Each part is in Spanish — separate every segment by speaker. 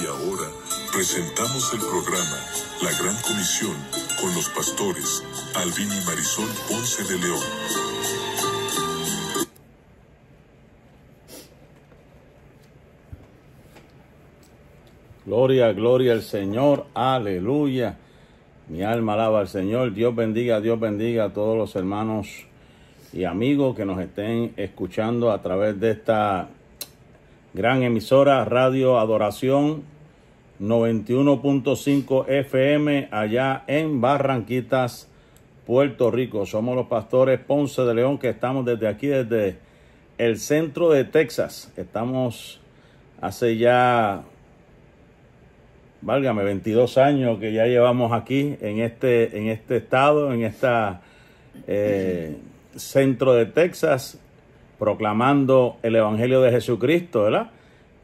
Speaker 1: Y ahora presentamos el programa La Gran Comisión con los pastores Alvin y Marisol Ponce de León.
Speaker 2: Gloria, gloria al Señor, aleluya. Mi alma alaba al Señor. Dios bendiga a todos los hermanos y amigos que nos estén escuchando a través de esta gran emisora Radio Adoración 91.5 FM allá en Barranquitas, Puerto Rico. Somos los pastores Ponce de León que estamos desde aquí, desde el centro de Texas. Estamos hace ya, válgame, 22 años que ya llevamos aquí en este estado, en esta centro de Texas, proclamando el Evangelio de Jesucristo, ¿verdad?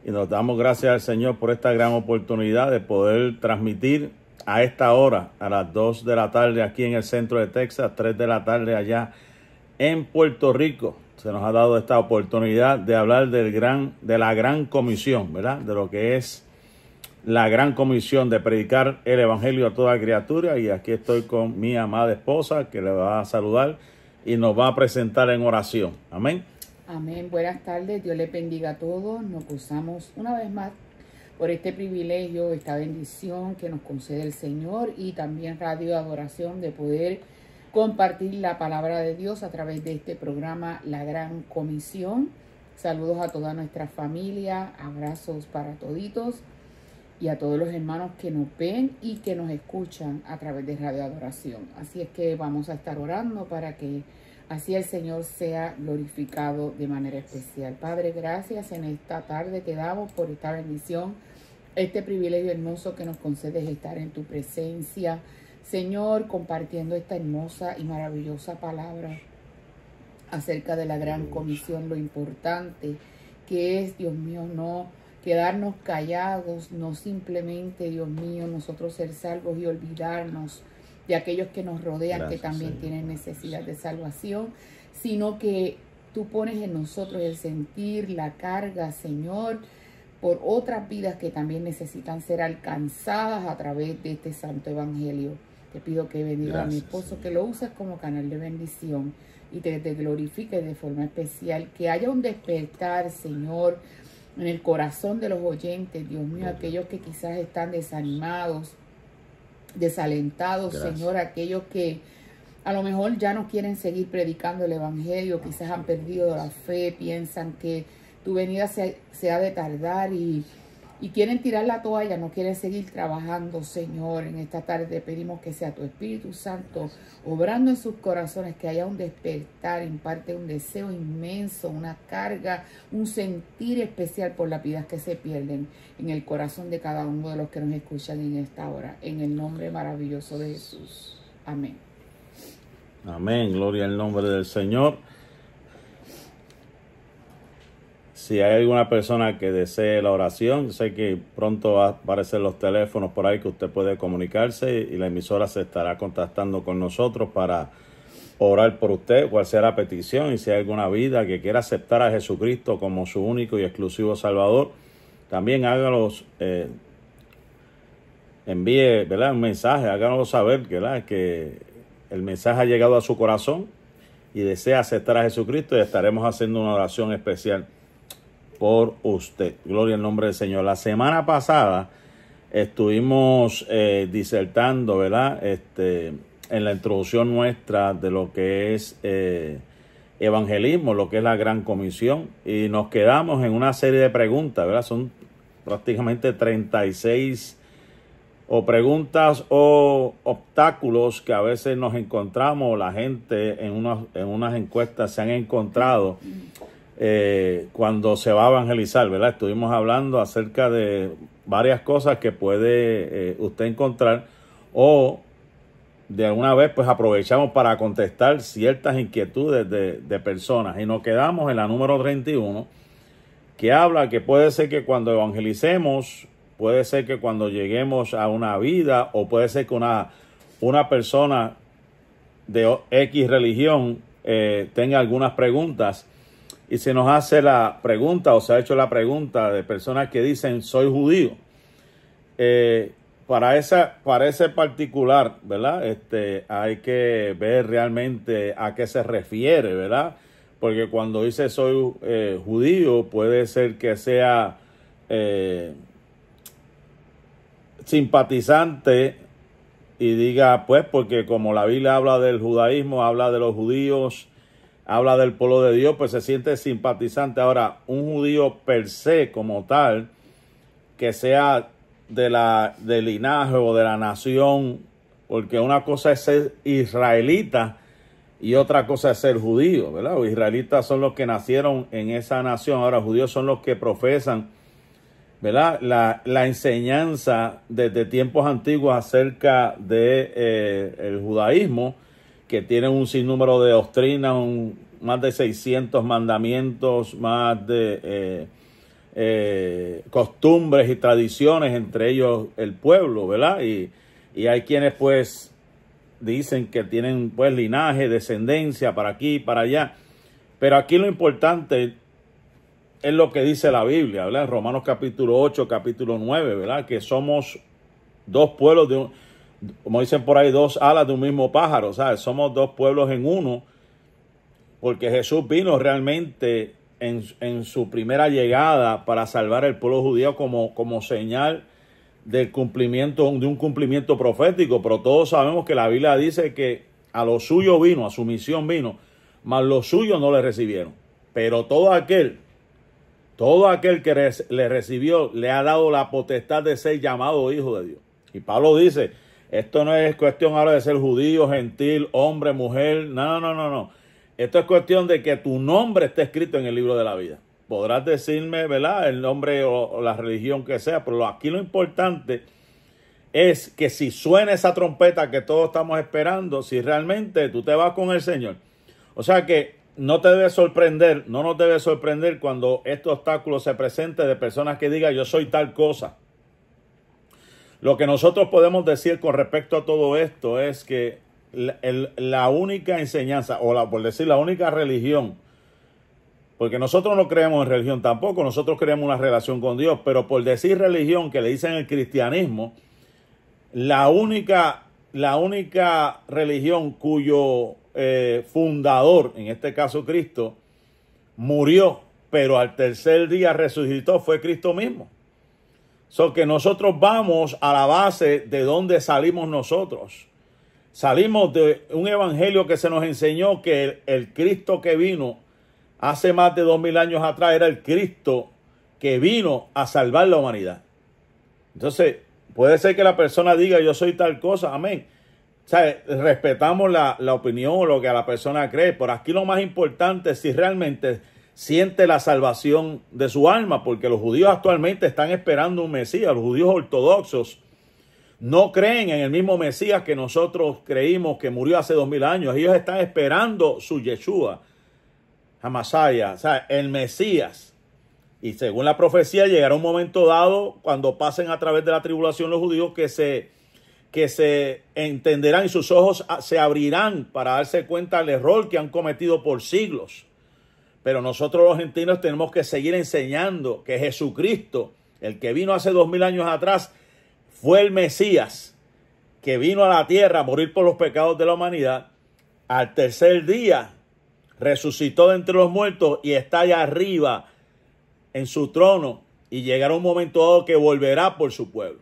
Speaker 2: Y nos damos gracias al Señor por esta gran oportunidad de poder transmitir a esta hora, a las 2 de la tarde aquí en el centro de Texas, 3 de la tarde allá en Puerto Rico. Se nos ha dado esta oportunidad de hablar de la gran comisión, ¿verdad? De lo que es la gran comisión de predicar el evangelio a toda criatura. Y aquí estoy con mi amada esposa que le va a saludar y nos va a presentar en oración. Amén.
Speaker 3: Amén. Buenas tardes. Dios les bendiga a todos. Nos gozamos una vez más por este privilegio, esta bendición que nos concede el Señor y también Radio Adoración de poder compartir la palabra de Dios a través de este programa La Gran Comisión. Saludos a toda nuestra familia, abrazos para toditos y a todos los hermanos que nos ven y que nos escuchan a través de Radio Adoración. Así es que vamos a estar orando para que así el Señor sea glorificado de manera especial. Padre, gracias en esta tarde te damos por esta bendición, este privilegio hermoso que nos concedes estar en tu presencia, Señor, compartiendo esta hermosa y maravillosa palabra acerca de la gran comisión, lo importante que es, Dios mío, no quedarnos callados, no simplemente, Dios mío, nosotros ser salvos y olvidarnos de aquellos que nos rodean. Gracias, que también Señor. Tienen necesidad de salvación, sino que tú pones en nosotros el sentir, la carga, Señor, por otras vidas que también necesitan ser alcanzadas a través de este santo evangelio. Te pido que bendiga a mi esposo, Señor, que lo uses como canal de bendición y te glorifique de forma especial, que haya un despertar, Señor, en el corazón de los oyentes, Dios mío, aquellos que quizás están desanimados, desalentados, gracias, Señor, aquellos que a lo mejor ya no quieren seguir predicando el evangelio, quizás han perdido la fe, piensan que tu venida se ha de tardar y quieren tirar la toalla, no quieren seguir trabajando, Señor. En esta tarde pedimos que sea tu Espíritu Santo obrando en sus corazones, que haya un despertar, imparte un deseo inmenso, una carga, un sentir especial por las vidas que se pierden en el corazón de cada uno de los que nos escuchan en esta hora. En el nombre maravilloso de Jesús. Amén.
Speaker 2: Amén. Gloria al nombre del Señor. Si hay alguna persona que desee la oración, yo sé que pronto va a aparecer los teléfonos por ahí que usted puede comunicarse y la emisora se estará contactando con nosotros para orar por usted, cuál sea la petición, y si hay alguna vida que quiera aceptar a Jesucristo como su único y exclusivo Salvador, también háganos, envíe, ¿verdad?, un mensaje, háganoslo saber, ¿verdad?, que el mensaje ha llegado a su corazón y desea aceptar a Jesucristo, y estaremos haciendo una oración especial por usted. Gloria al nombre del Señor. La semana pasada estuvimos disertando, ¿verdad?, en la introducción nuestra de lo que es evangelismo, lo que es la gran comisión, y nos quedamos en una serie de preguntas, ¿verdad? Son prácticamente 36 o preguntas o obstáculos que a veces nos encontramos, la gente en unas encuestas se han encontrado cuando se va a evangelizar, ¿verdad? Estuvimos hablando acerca de varias cosas que puede usted encontrar, o de alguna vez pues aprovechamos para contestar ciertas inquietudes de personas, y nos quedamos en la número 31, que habla que puede ser que cuando evangelicemos, puede ser que cuando lleguemos a una vida, o puede ser que una persona de X religión tenga algunas preguntas, y se nos hace la pregunta, o se ha hecho la pregunta de personas que dicen soy judío, para ese particular, ¿verdad? Hay que ver realmente a qué se refiere, ¿verdad? Porque cuando dice soy judío, puede ser que sea simpatizante y diga, pues, porque como la Biblia habla del judaísmo, habla de los judíos, habla del pueblo de Dios, pues se siente simpatizante. Ahora, un judío per se como tal, que sea del linaje o de la nación, porque una cosa es ser israelita y otra cosa es ser judío, ¿verdad? Los israelitas son los que nacieron en esa nación, ahora judíos son los que profesan, ¿verdad? La enseñanza desde tiempos antiguos acerca de el judaísmo, que tienen un sinnúmero de doctrinas, más de 600 mandamientos, más de costumbres y tradiciones, entre ellos el pueblo, ¿verdad? Y hay quienes pues dicen que tienen pues linaje, descendencia para aquí y para allá, pero aquí lo importante es lo que dice la Biblia, ¿verdad? En Romanos capítulo 8, capítulo 9, ¿verdad? Que somos dos pueblos, como dicen por ahí, dos alas de un mismo pájaro, ¿sabes? Somos dos pueblos en uno, porque Jesús vino realmente en su primera llegada para salvar el pueblo judío como señal del cumplimiento, de un cumplimiento profético, pero todos sabemos que la Biblia dice que a lo suyo vino, a su misión vino, mas los suyos no le recibieron. Pero todo aquel que le recibió, le ha dado la potestad de ser llamado hijo de Dios. Y Pablo dice, esto no es cuestión ahora de ser judío, gentil, hombre, mujer, no. Esto es cuestión de que tu nombre esté escrito en el libro de la vida. Podrás decirme, ¿verdad?, el nombre o la religión que sea, pero aquí lo importante es que si suena esa trompeta que todos estamos esperando, si realmente tú te vas con el Señor. O sea que no nos debe sorprender cuando este obstáculo se presente de personas que digan yo soy tal cosa. Lo que nosotros podemos decir con respecto a todo esto es que la única enseñanza, por decir la única religión, porque nosotros no creemos en religión tampoco, nosotros creemos una relación con Dios, pero por decir religión que le dicen el cristianismo, la única religión cuyo fundador, en este caso Cristo, murió, pero al tercer día resucitó, fue Cristo mismo. So que nosotros vamos a la base de donde salimos nosotros. Salimos de un evangelio que se nos enseñó que el Cristo que vino hace más de 2000 años atrás era el Cristo que vino a salvar la humanidad. Entonces, puede ser que la persona diga yo soy tal cosa, amén. O sea, respetamos la opinión o lo que a la persona cree, pero aquí lo más importante es si realmente siente la salvación de su alma, porque los judíos actualmente están esperando un Mesías. Los judíos ortodoxos no creen en el mismo Mesías que nosotros creímos que murió hace 2000 años. Ellos están esperando su Yeshua, Hamasaya, o sea, el Mesías. Y según la profecía llegará un momento dado cuando pasen a través de la tribulación los judíos que se entenderán y sus ojos se abrirán para darse cuenta del error que han cometido por siglos. Pero nosotros los gentiles tenemos que seguir enseñando que Jesucristo, el que vino hace 2000 años atrás, fue el Mesías que vino a la tierra a morir por los pecados de la humanidad. Al tercer día resucitó de entre los muertos y está allá arriba en su trono, y llegará un momento dado que volverá por su pueblo.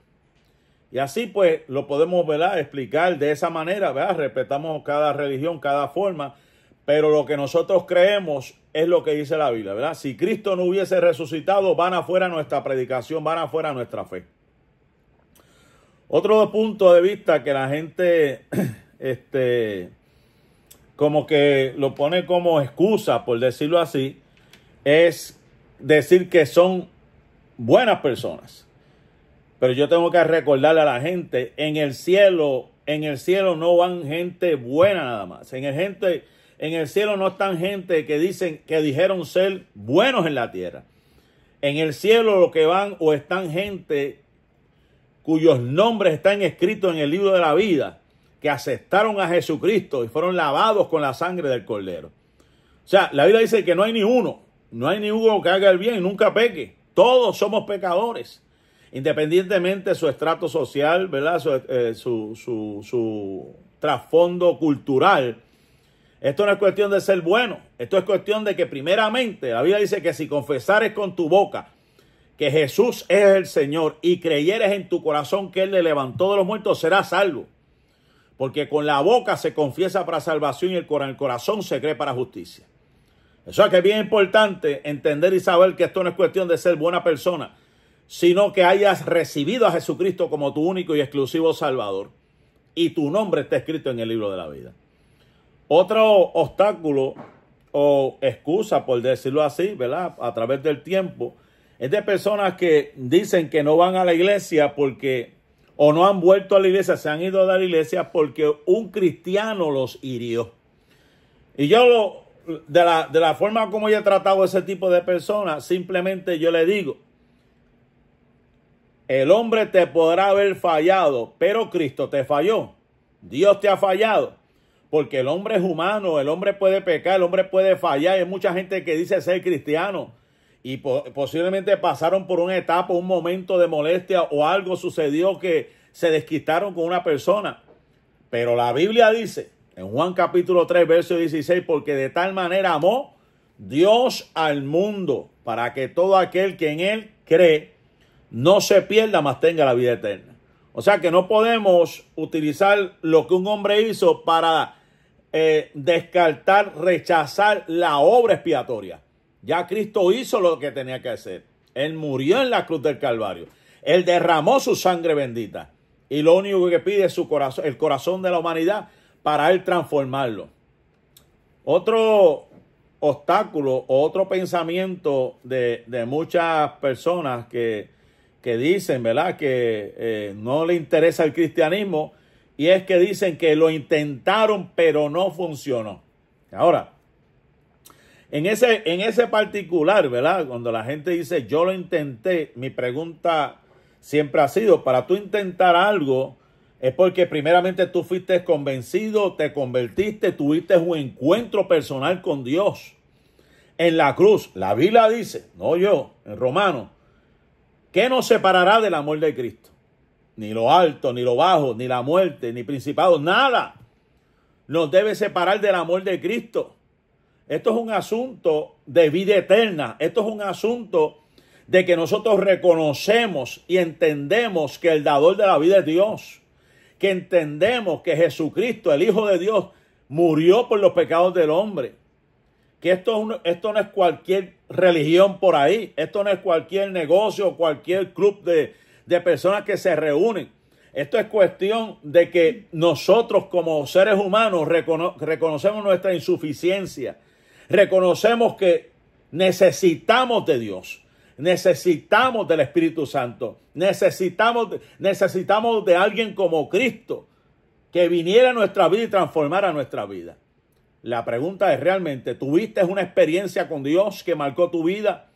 Speaker 2: Y así pues lo podemos, ¿verdad?, explicar de esa manera, ¿verdad? Respetamos cada religión, cada forma, pero lo que nosotros creemos es lo que dice la Biblia, ¿verdad? Si Cristo no hubiese resucitado, van afuera nuestra predicación, van afuera nuestra fe. Otro punto de vista que la gente como que lo pone como excusa, por decirlo así, es decir que son buenas personas. Pero yo tengo que recordarle a la gente, en el cielo no van gente buena nada más. En el cielo no están gente que dijeron ser buenos en la tierra. En el cielo lo que van o están gente cuyos nombres están escritos en el libro de la vida, que aceptaron a Jesucristo y fueron lavados con la sangre del Cordero. O sea, la Biblia dice que no hay ni uno que haga el bien y nunca peque. Todos somos pecadores. independientemente de su estrato social, ¿verdad? Su trasfondo cultural. Esto no es cuestión de ser bueno. Esto es cuestión de que primeramente la Biblia dice que si confesares con tu boca que Jesús es el Señor y creyeres en tu corazón que Él le levantó de los muertos, serás salvo. Porque con la boca se confiesa para salvación y con el corazón se cree para justicia. Eso es que es bien importante entender y saber que esto no es cuestión de ser buena persona, sino que hayas recibido a Jesucristo como tu único y exclusivo Salvador. Y tu nombre está escrito en el libro de la vida. Otro obstáculo o excusa, por decirlo así, ¿verdad? A través del tiempo, es de personas que dicen que no van a la iglesia porque, o no han vuelto a la iglesia, se han ido de la iglesia porque un cristiano los hirió. Y yo, de la forma como yo he tratado a ese tipo de personas, simplemente yo le digo, el hombre te podrá haber fallado, pero Cristo te falló. Dios te ha fallado. Porque el hombre es humano, el hombre puede pecar, el hombre puede fallar. Hay mucha gente que dice ser cristiano y posiblemente pasaron por una etapa, un momento de molestia o algo sucedió que se desquistaron con una persona. Pero la Biblia dice, en Juan capítulo 3, verso 16, porque de tal manera amó Dios al mundo para que todo aquel que en Él cree no se pierda, mas tenga la vida eterna. O sea que no podemos utilizar lo que un hombre hizo para descartar, rechazar la obra expiatoria. Ya Cristo hizo lo que tenía que hacer. Él murió en la cruz del Calvario. Él derramó su sangre bendita. Y lo único que pide es su corazón, el corazón de la humanidad para Él transformarlo. Otro obstáculo o otro pensamiento de muchas personas que dicen, ¿verdad?, que no le interesa el cristianismo, y es que dicen que lo intentaron pero no funcionó. Ahora, en ese particular, ¿verdad?, cuando la gente dice yo lo intenté, mi pregunta siempre ha sido, para tú intentar algo es porque primeramente tú fuiste convencido, te convertiste, tuviste un encuentro personal con Dios en la cruz. La Biblia dice, no yo, en Romanos, ¿qué nos separará del amor de Cristo? Ni lo alto, ni lo bajo, ni la muerte, ni principado, nada nos debe separar del amor de Cristo. Esto es un asunto de vida eterna. Esto es un asunto de que nosotros reconocemos y entendemos que el dador de la vida es Dios. Que entendemos que Jesucristo, el Hijo de Dios, murió por los pecados del hombre. Que esto no es cualquier religión por ahí. Esto no es cualquier negocio o cualquier club de personas que se reúnen. Esto es cuestión de que nosotros como seres humanos reconocemos nuestra insuficiencia. Reconocemos que necesitamos de Dios. Necesitamos del Espíritu Santo. Necesitamos de alguien como Cristo que viniera a nuestra vida y transformara nuestra vida. La pregunta es, ¿realmente tuviste una experiencia con Dios que marcó tu vida?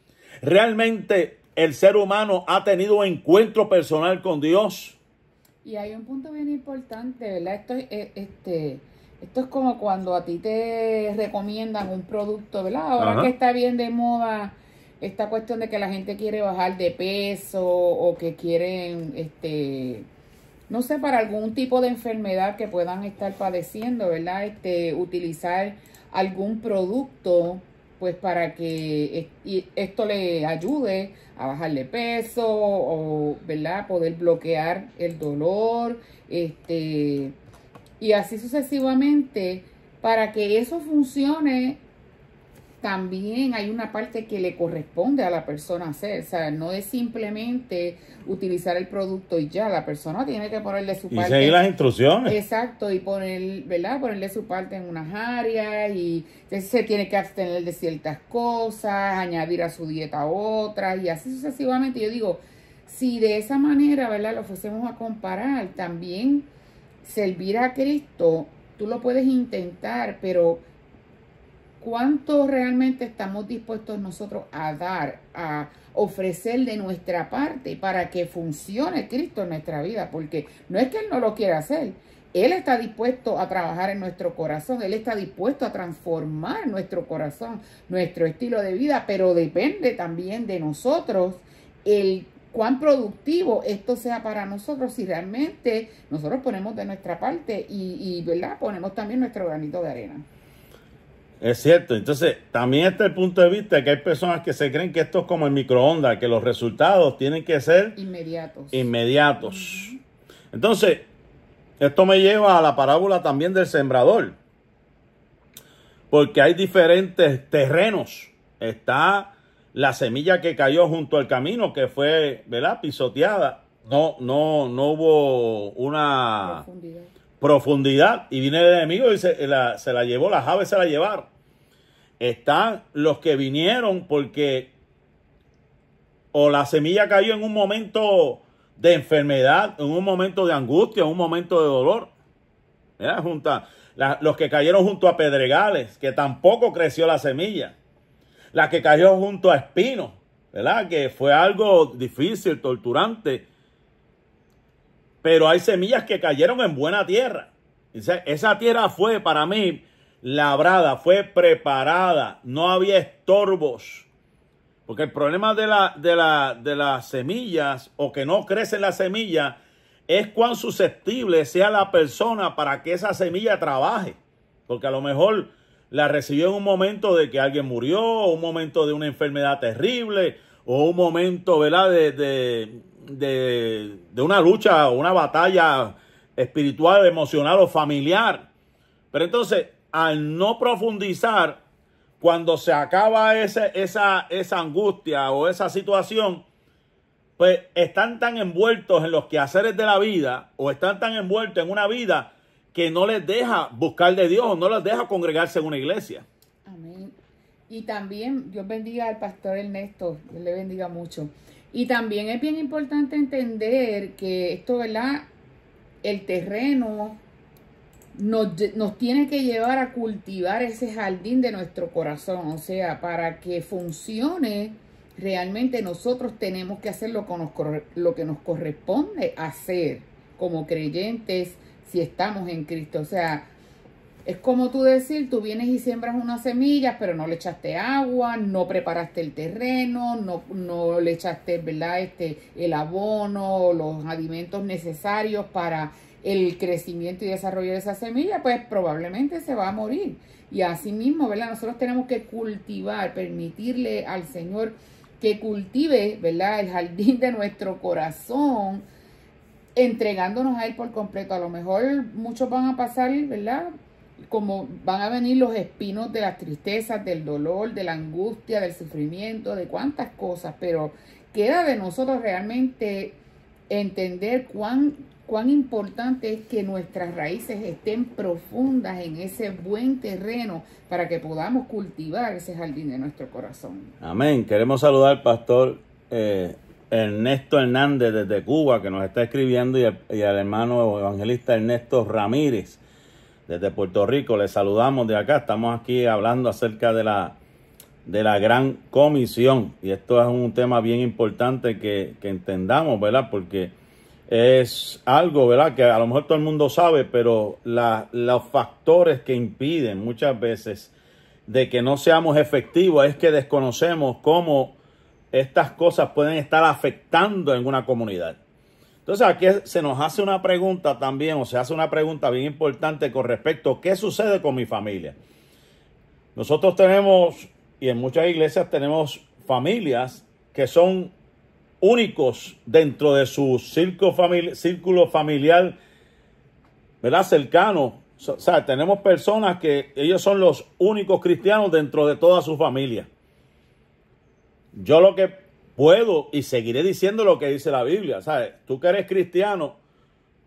Speaker 2: ¿Realmente el ser humano ha tenido un encuentro personal con Dios?
Speaker 3: Y hay un punto bien importante, ¿verdad? Esto es como cuando a ti te recomiendan un producto, ¿verdad? Ahora
Speaker 2: Ajá.
Speaker 3: que está bien de moda esta cuestión de que la gente quiere bajar de peso o que quieren, no sé, para algún tipo de enfermedad que puedan estar padeciendo, ¿verdad? Utilizar algún producto, pues para que esto le ayude a bajar de peso o, ¿verdad?, poder bloquear el dolor, y así sucesivamente. Para que eso funcione, también hay una parte que le corresponde a la persona hacer. O sea, no es simplemente utilizar el producto y ya. La persona tiene que ponerle su parte.
Speaker 2: Y seguir las instrucciones.
Speaker 3: Exacto, y ¿verdad?, ponerle su parte en unas áreas, y se tiene que abstener de ciertas cosas, añadir a su dieta otras, y así sucesivamente. Yo digo, si de esa manera, ¿verdad?, lo fuésemos a comparar, también servir a Cristo, tú lo puedes intentar, pero ¿cuánto realmente estamos dispuestos nosotros a dar, a ofrecer de nuestra parte para que funcione Cristo en nuestra vida? Porque no es que Él no lo quiera hacer. Él está dispuesto a trabajar en nuestro corazón. Él está dispuesto a transformar nuestro corazón, nuestro estilo de vida. Pero depende también de nosotros el cuán productivo esto sea para nosotros si realmente nosotros ponemos de nuestra parte y ¿verdad? Ponemos también nuestro granito de arena.
Speaker 2: Es cierto. Entonces, también está el punto de vista de que hay personas que se creen que esto es como el microondas, que los resultados tienen que ser inmediatos. Entonces, esto me lleva a la parábola también del sembrador, porque hay diferentes terrenos. Está la semilla que cayó junto al camino, que fue, ¿verdad?, pisoteada. No hubo una profundidad. Y viene el enemigo y se la llevó, las aves se la llevaron. Están los que vinieron porque o la semilla cayó en un momento de enfermedad, en un momento de angustia, en un momento de dolor. Los que cayeron junto a pedregales, que tampoco creció la semilla. La que cayó junto a espinos, ¿verdad? Que fue algo difícil, torturante. Pero hay semillas que cayeron en buena tierra. Esa tierra fue para mí labrada, fue preparada, no había estorbos. Porque el problema de las semillas, o que no crecen las semillas, es cuán susceptible sea la persona para que esa semilla trabaje. Porque a lo mejor la recibió en un momento de que alguien murió, o un momento de una enfermedad terrible, o un momento, ¿verdad?, de una lucha o una batalla espiritual, emocional o familiar. Pero entonces, al no profundizar, cuando se acaba esa angustia o esa situación, pues están tan envueltos en los quehaceres de la vida, o están tan envueltos en una vida que no les deja buscar de Dios, no les deja congregarse en una iglesia.
Speaker 3: Amén. Y también, Dios bendiga al pastor Ernesto, Dios le bendiga mucho. Y también es bien importante entender que esto, ¿verdad?, el terreno nos tiene que llevar a cultivar ese jardín de nuestro corazón. O sea, para que funcione, realmente nosotros tenemos que hacer lo que nos corresponde hacer como creyentes si estamos en Cristo. O sea, es como tú decir, tú vienes y siembras unas semillas, pero no le echaste agua, no preparaste el terreno, no le echaste, ¿verdad?, el abono, los alimentos necesarios para el crecimiento y desarrollo de esa semilla, pues probablemente se va a morir. Y así mismo, ¿verdad?, nosotros tenemos que cultivar, permitirle al Señor que cultive, ¿verdad?, el jardín de nuestro corazón, entregándonos a Él por completo. A lo mejor muchos van a pasar, ¿verdad?, como van a venir los espinos de las tristezas, del dolor, de la angustia, del sufrimiento, de cuántas cosas, pero queda de nosotros realmente entender cuán importante es que nuestras raíces estén profundas en ese buen terreno para que podamos cultivar ese jardín de nuestro corazón.
Speaker 2: Amén. Queremos saludar al pastor Ernesto Hernández desde Cuba, que nos está escribiendo, y al hermano evangelista Ernesto Ramírez desde Puerto Rico. Les saludamos de acá. Estamos aquí hablando acerca de la gran comisión, y esto es un tema bien importante que entendamos, ¿verdad? Porque es algo, ¿verdad?, que a lo mejor todo el mundo sabe, pero los factores que impiden muchas veces de que no seamos efectivos es que desconocemos cómo estas cosas pueden estar afectando en una comunidad. Entonces aquí se nos hace una pregunta también, o se hace una pregunta bien importante con respecto a qué sucede con mi familia. Nosotros tenemos, y en muchas iglesias tenemos familias que son únicos dentro de su círculo familiar, ¿verdad?, cercano. O sea, tenemos personas que ellos son los únicos cristianos dentro de toda su familia. Yo lo que puedo y seguiré diciendo lo que dice la Biblia, ¿sabes? Tú que eres cristiano,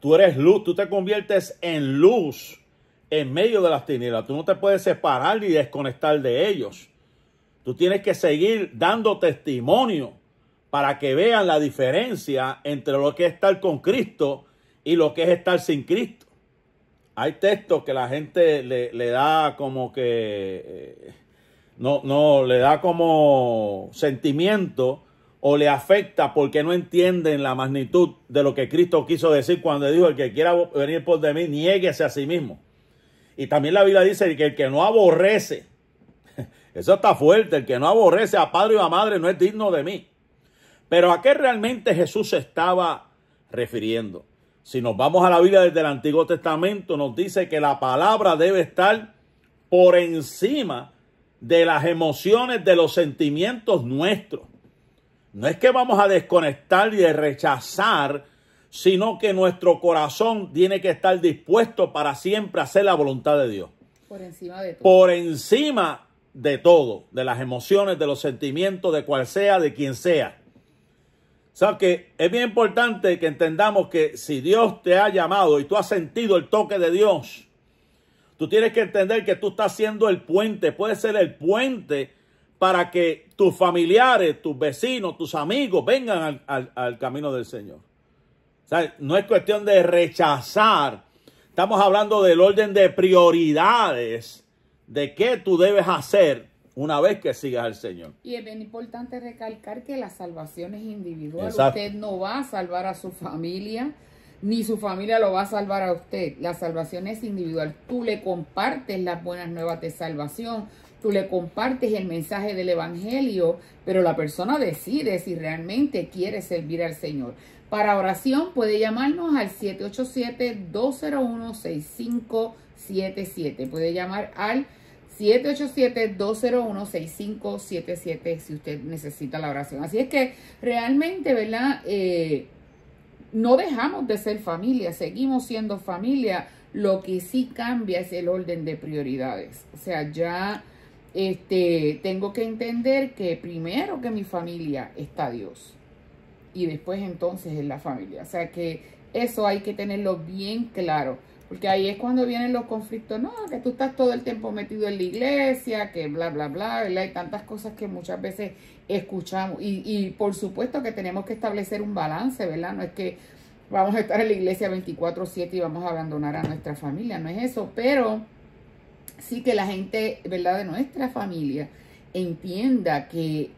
Speaker 2: tú eres luz, tú te conviertes en luz en medio de las tinieblas. Tú no te puedes separar ni desconectar de ellos. Tú tienes que seguir dando testimonio para que vean la diferencia entre lo que es estar con Cristo y lo que es estar sin Cristo. Hay textos que la gente le da como que no le da como sentimiento o le afecta porque no entienden la magnitud de lo que Cristo quiso decir cuando dijo: el que quiera venir por de mí, niéguese a sí mismo. Y también la Biblia dice que el que no aborrece, eso está fuerte, el que no aborrece a padre o a madre no es digno de mí. Pero ¿a qué realmente Jesús se estaba refiriendo? Si nos vamos a la Biblia desde el Antiguo Testamento, nos dice que la palabra debe estar por encima de las emociones, de los sentimientos nuestros. No es que vamos a desconectar y de rechazar, sino que nuestro corazón tiene que estar dispuesto para siempre a hacer la voluntad de Dios.
Speaker 3: Por encima de todo.
Speaker 2: Por encima de todo, de las emociones, de los sentimientos, de cual sea, de quien sea. O sea que es bien importante que entendamos que si Dios te ha llamado y tú has sentido el toque de Dios, tú tienes que entender que tú estás siendo el puente, puede ser el puente para que tus familiares, tus vecinos, tus amigos vengan al camino del Señor. O sea, no es cuestión de rechazar, estamos hablando del orden de prioridades, de qué tú debes hacer una vez que sigas al Señor.
Speaker 3: Y es bien importante recalcar que la salvación es individual.
Speaker 2: Exacto.
Speaker 3: Usted no va a salvar a su familia, ni su familia lo va a salvar a usted. La salvación es individual. Tú le compartes las buenas nuevas de salvación, tú le compartes el mensaje del evangelio, pero la persona decide si realmente quiere servir al Señor. Para oración puede llamarnos al 787-201-6577. Puede llamar al 787-201-6577 si usted necesita la oración. Así es que realmente, ¿verdad? No dejamos de ser familia, seguimos siendo familia. Lo que sí cambia es el orden de prioridades. O sea, ya tengo que entender que primero que mi familia está Dios y después entonces es la familia. O sea que eso hay que tenerlo bien claro. Porque ahí es cuando vienen los conflictos, no, que tú estás todo el tiempo metido en la iglesia, que bla, bla, bla, ¿verdad? Hay tantas cosas que muchas veces escuchamos. Y por supuesto que tenemos que establecer un balance, ¿verdad? No es que vamos a estar en la iglesia 24/7 y vamos a abandonar a nuestra familia, no es eso. Pero sí que la gente, ¿verdad? De nuestra familia entienda que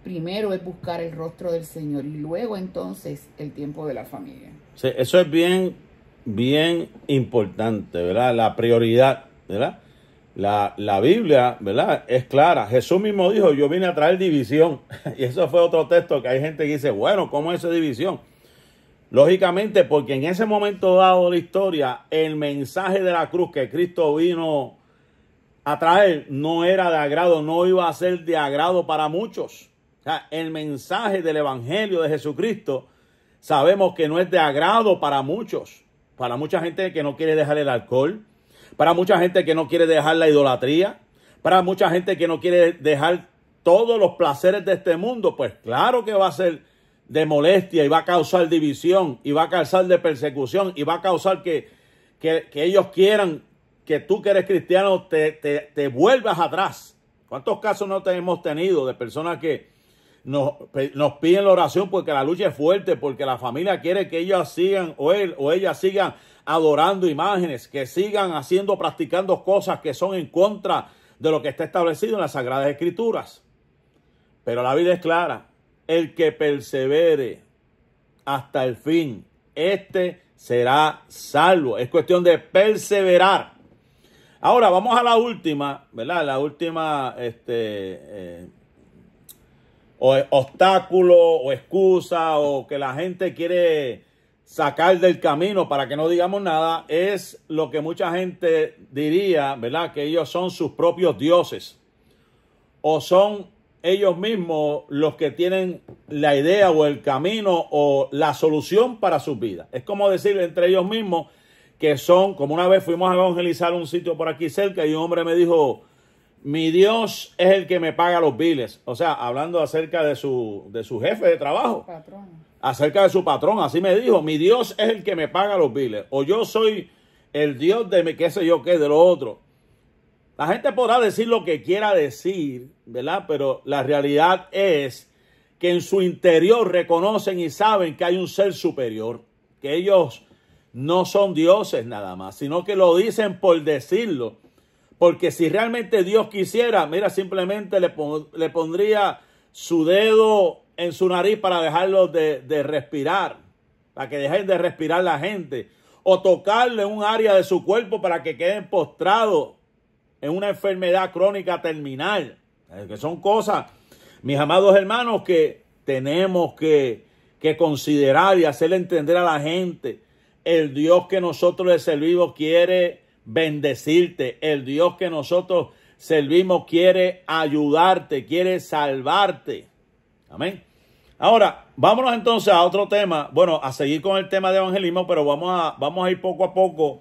Speaker 3: primero es buscar el rostro del Señor y luego entonces el tiempo de la familia.
Speaker 2: Sí, eso es bien importante, ¿verdad? La prioridad, ¿verdad? La Biblia, ¿verdad? Es clara. Jesús mismo dijo, yo vine a traer división. Y eso fue otro texto que hay gente que dice, bueno, ¿cómo es esa división? Lógicamente, porque en ese momento dado de la historia, el mensaje de la cruz que Cristo vino a traer no era de agrado, no iba a ser de agrado para muchos. O sea, el mensaje del evangelio de Jesucristo sabemos que no es de agrado para muchos. Para mucha gente que no quiere dejar el alcohol, para mucha gente que no quiere dejar la idolatría, para mucha gente que no quiere dejar todos los placeres de este mundo, pues claro que va a ser de molestia y va a causar división y va a causar de persecución y va a causar que ellos quieran que tú que eres cristiano te vuelvas atrás. ¿Cuántos casos no hemos tenido de personas que nos piden la oración porque la lucha es fuerte, porque la familia quiere que ellos sigan o él o ella sigan adorando imágenes, que sigan practicando cosas que son en contra de lo que está establecido en las Sagradas Escrituras? Pero la Biblia es clara, el que persevere hasta el fin, será salvo. Es cuestión de perseverar. Ahora vamos a la última, ¿verdad? La última, o obstáculo o excusa o que la gente quiere sacar del camino para que no digamos nada, es lo que mucha gente diría, ¿verdad? Que ellos son sus propios dioses o son ellos mismos los que tienen la idea o el camino o la solución para sus vidas. Es como decir entre ellos mismos que son, como una vez fuimos a evangelizar un sitio por aquí cerca y un hombre me dijo, mi Dios es el que me paga los biles. O sea, hablando acerca de su jefe de trabajo.
Speaker 3: Patrón.
Speaker 2: Acerca de su patrón. Así me dijo, mi Dios es el que me paga los biles. O yo soy el Dios de qué sé yo qué, de lo otro. La gente podrá decir lo que quiera decir, ¿verdad? Pero la realidad es que en su interior reconocen y saben que hay un ser superior. Que ellos no son dioses nada más, sino que lo dicen por decirlo. Porque si realmente Dios quisiera, mira, simplemente le pondría su dedo en su nariz para dejarlo de respirar, para que dejen de respirar la gente, o tocarle un área de su cuerpo para que queden postrados en una enfermedad crónica terminal. Que son cosas, mis amados hermanos, que tenemos que considerar y hacerle entender a la gente. El Dios que nosotros le servimos quiere bendecirte. El Dios que nosotros servimos quiere ayudarte, quiere salvarte. Amén. Ahora, vámonos entonces a otro tema. Bueno, a seguir con el tema de evangelismo, pero vamos a ir poco a poco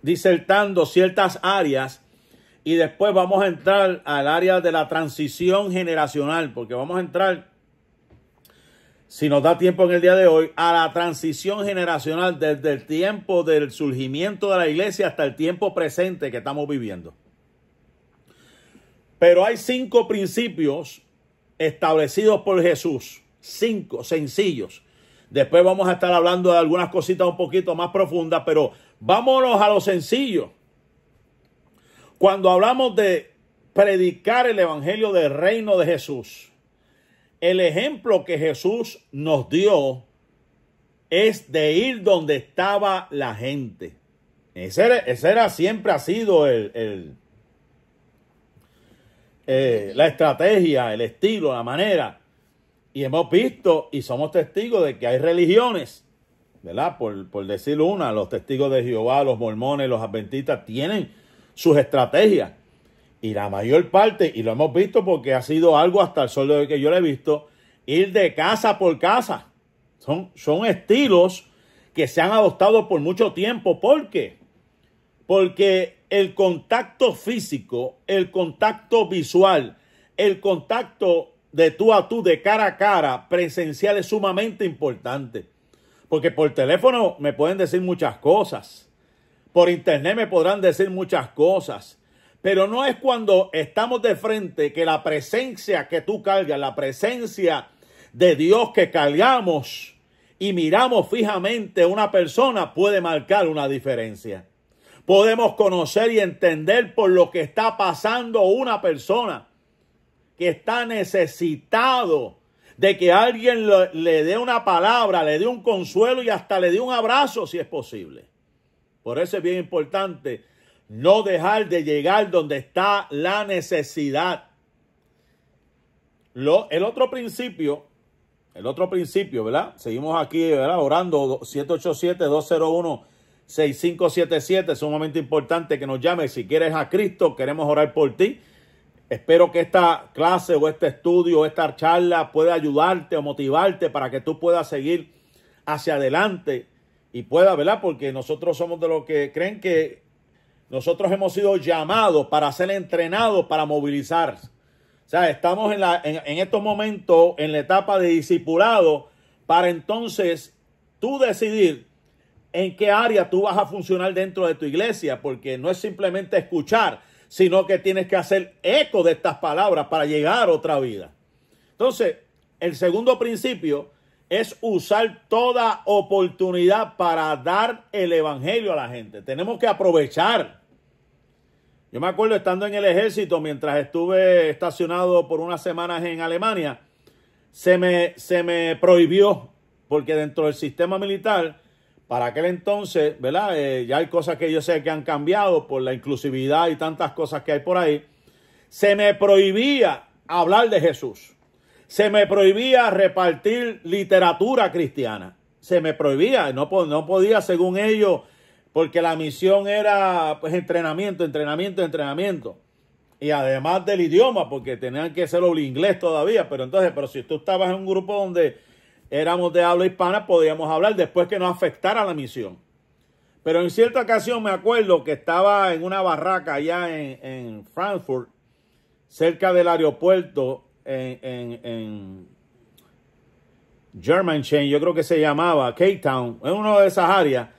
Speaker 2: disertando ciertas áreas y después vamos a entrar al área de la transición generacional, porque vamos a entrar, si nos da tiempo en el día de hoy, a la transición generacional desde el tiempo del surgimiento de la iglesia hasta el tiempo presente que estamos viviendo. Pero hay 5 principios establecidos por Jesús, 5 sencillos. Después vamos a estar hablando de algunas cositas un poquito más profundas, pero vámonos a lo sencillo. Cuando hablamos de predicar el evangelio del reino de Jesús, el ejemplo que Jesús nos dio es de ir donde estaba la gente. Ese siempre ha sido la estrategia, el estilo, la manera. Y hemos visto y somos testigos de que hay religiones, ¿verdad? Por decir una, los testigos de Jehová, los mormones, los adventistas tienen sus estrategias. Y la mayor parte, y lo hemos visto porque ha sido algo hasta el sol de hoy que yo lo he visto, ir de casa por casa. Son estilos que se han adoptado por mucho tiempo. ¿Por qué? Porque el contacto físico, el contacto visual, el contacto de tú a tú, de cara a cara, presencial, es sumamente importante. Porque por teléfono me pueden decir muchas cosas. Por internet me podrán decir muchas cosas. Pero no es cuando estamos de frente que la presencia que tú cargas, la presencia de Dios que cargamos y miramos fijamente a una persona puede marcar una diferencia. Podemos conocer y entender por lo que está pasando una persona que está necesitado de que alguien le dé una palabra, le dé un consuelo y hasta le dé un abrazo si es posible. Por eso es bien importante no dejar de llegar donde está la necesidad. El otro principio, ¿verdad? Seguimos aquí, ¿verdad? Orando, 787-201-6577. Es sumamente importante que nos llames. Si quieres a Cristo, queremos orar por ti. Espero que esta clase o este estudio o esta charla pueda ayudarte o motivarte para que tú puedas seguir hacia adelante y pueda, ¿verdad? Porque nosotros somos de los que creen que nosotros hemos sido llamados para ser entrenados, para movilizar. O sea, estamos en estos momentos en la etapa de discipulado para entonces tú decidir en qué área tú vas a funcionar dentro de tu iglesia, porque no es simplemente escuchar, sino que tienes que hacer eco de estas palabras para llegar a otra vida. Entonces, el segundo principio es usar toda oportunidad para dar el evangelio a la gente. Tenemos que aprovechar. Yo me acuerdo estando en el ejército, mientras estuve estacionado por unas semanas en Alemania, se me prohibió, porque dentro del sistema militar, para aquel entonces, ¿verdad? Ya hay cosas que yo sé que han cambiado por la inclusividad y tantas cosas que hay por ahí. Se me prohibía hablar de Jesús. Se me prohibía repartir literatura cristiana. Se me prohibía, no podía según ellos, porque la misión era pues entrenamiento. Y además del idioma, porque tenían que ser inglés todavía. Pero si tú estabas en un grupo donde éramos de habla hispana, podíamos hablar después que no afectara la misión. Pero en cierta ocasión me acuerdo que estaba en una barraca allá en Frankfurt, cerca del aeropuerto, en Germantown, yo creo que se llamaba, Cape Town, en una de esas áreas.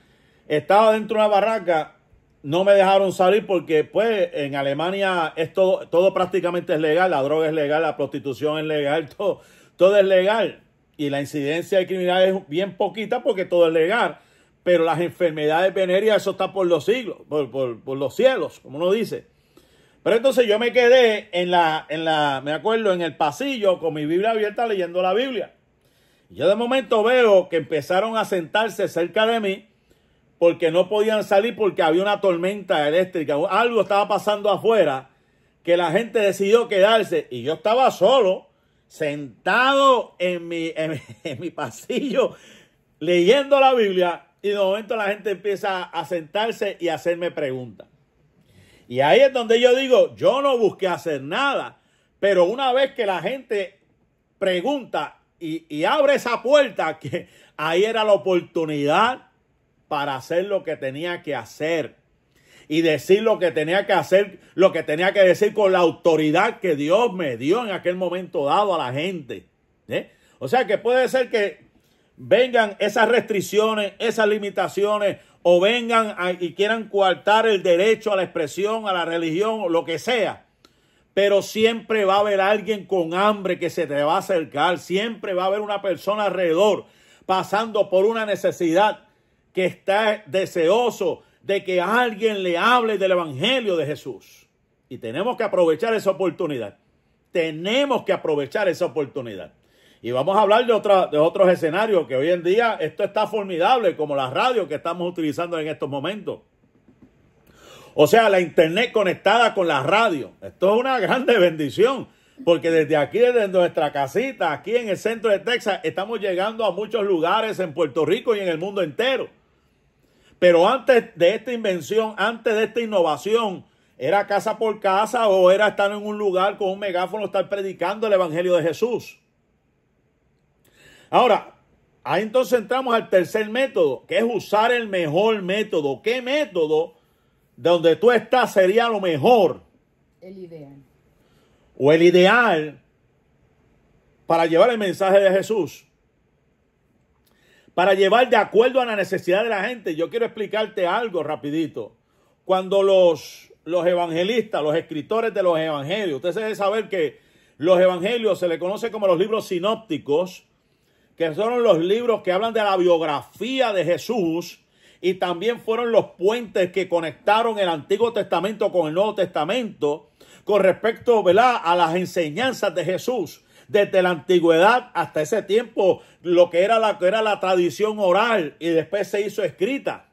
Speaker 2: Estaba dentro de una barraca, no me dejaron salir porque pues en Alemania todo prácticamente es legal, la droga es legal, la prostitución es legal, todo es legal. Y la incidencia de criminalidad es bien poquita porque todo es legal. Pero las enfermedades venéreas, eso está por los siglos, por los cielos, como uno dice. Pero entonces yo me quedé me acuerdo, en el pasillo con mi Biblia abierta leyendo la Biblia. Y yo de momento veo que empezaron a sentarse cerca de mí porque no podían salir porque había una tormenta eléctrica. Algo estaba pasando afuera que la gente decidió quedarse y yo estaba solo sentado en mi pasillo leyendo la Biblia, y de momento la gente empieza a sentarse y a hacerme preguntas. Y ahí es donde yo digo, yo no busqué hacer nada, pero una vez que la gente pregunta y abre esa puerta, que ahí era la oportunidad para hacer lo que tenía que hacer y decir lo que tenía que hacer, lo que tenía que decir con la autoridad que Dios me dio en aquel momento dado a la gente. O sea que puede ser que vengan esas restricciones, esas limitaciones, o vengan y quieran coartar el derecho a la expresión, a la religión, o lo que sea. Pero siempre va a haber alguien con hambre que se te va a acercar. Siempre va a haber una persona alrededor pasando por una necesidad, que está deseoso de que alguien le hable del evangelio de Jesús. Y tenemos que aprovechar esa oportunidad. Tenemos que aprovechar esa oportunidad. Y vamos a hablar de otros escenarios, que hoy en día esto está formidable, como la radio que estamos utilizando en estos momentos. O sea, la internet conectada con la radio. Esto es una grande bendición, porque desde aquí, desde nuestra casita, aquí en el centro de Texas, estamos llegando a muchos lugares en Puerto Rico y en el mundo entero. Pero antes de esta invención, antes de esta innovación, era casa por casa, o era estar en un lugar con un megáfono, estar predicando el evangelio de Jesús. Ahora, ahí entonces entramos al tercer método, que es usar el mejor método. ¿Qué método de donde tú estás sería lo mejor?
Speaker 3: El ideal.
Speaker 2: O el ideal para llevar el mensaje de Jesús. Para llevar de acuerdo a la necesidad de la gente. Yo quiero explicarte algo rapidito. Cuando los evangelistas, los escritores de los evangelios, ustedes deben saber que los evangelios se les conoce como los libros sinópticos, que son los libros que hablan de la biografía de Jesús, y también fueron los puentes que conectaron el Antiguo Testamento con el Nuevo Testamento con respecto, ¿verdad?, a las enseñanzas de Jesús. Desde la antigüedad hasta ese tiempo, lo que era la tradición oral, y después se hizo escrita.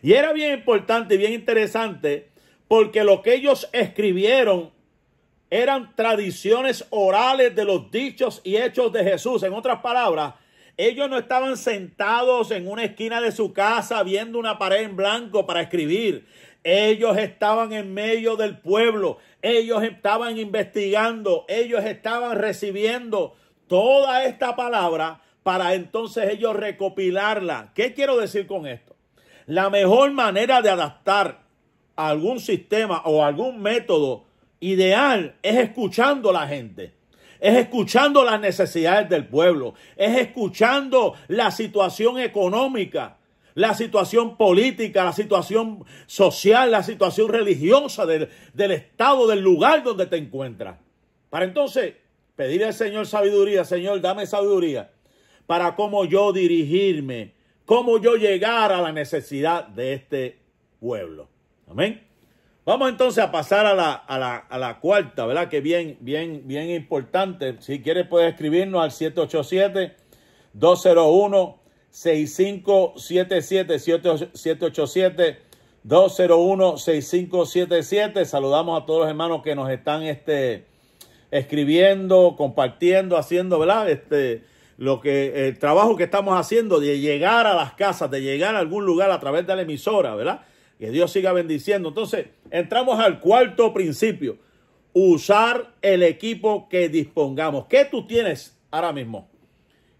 Speaker 2: Y era bien importante y bien interesante, porque lo que ellos escribieron eran tradiciones orales de los dichos y hechos de Jesús. En otras palabras, ellos no estaban sentados en una esquina de su casa viendo una pared en blanco para escribir. Ellos estaban en medio del pueblo. Ellos estaban investigando. Ellos estaban recibiendo toda esta palabra para entonces ellos recopilarla. ¿Qué quiero decir con esto? La mejor manera de adaptar algún sistema o algún método ideal es escuchando a la gente, es escuchando las necesidades del pueblo, es escuchando la situación económica, la situación política, la situación social, la situación religiosa del estado, del lugar donde te encuentras. Para entonces pedirle al Señor sabiduría. Señor, dame sabiduría para cómo yo dirigirme, cómo yo llegar a la necesidad de este pueblo. Amén. Vamos entonces a pasar a la cuarta, ¿verdad? Que bien importante. Si quieres puedes escribirnos al 787-201-6577, 787-201-6577. Saludamos a todos los hermanos que nos están escribiendo, compartiendo, haciendo, ¿verdad? El trabajo que estamos haciendo de llegar a las casas, de llegar a algún lugar a través de la emisora, ¿verdad? Que Dios siga bendiciendo. Entonces, entramos al cuarto principio. Usar el equipo que dispongamos. ¿Qué tú tienes ahora mismo?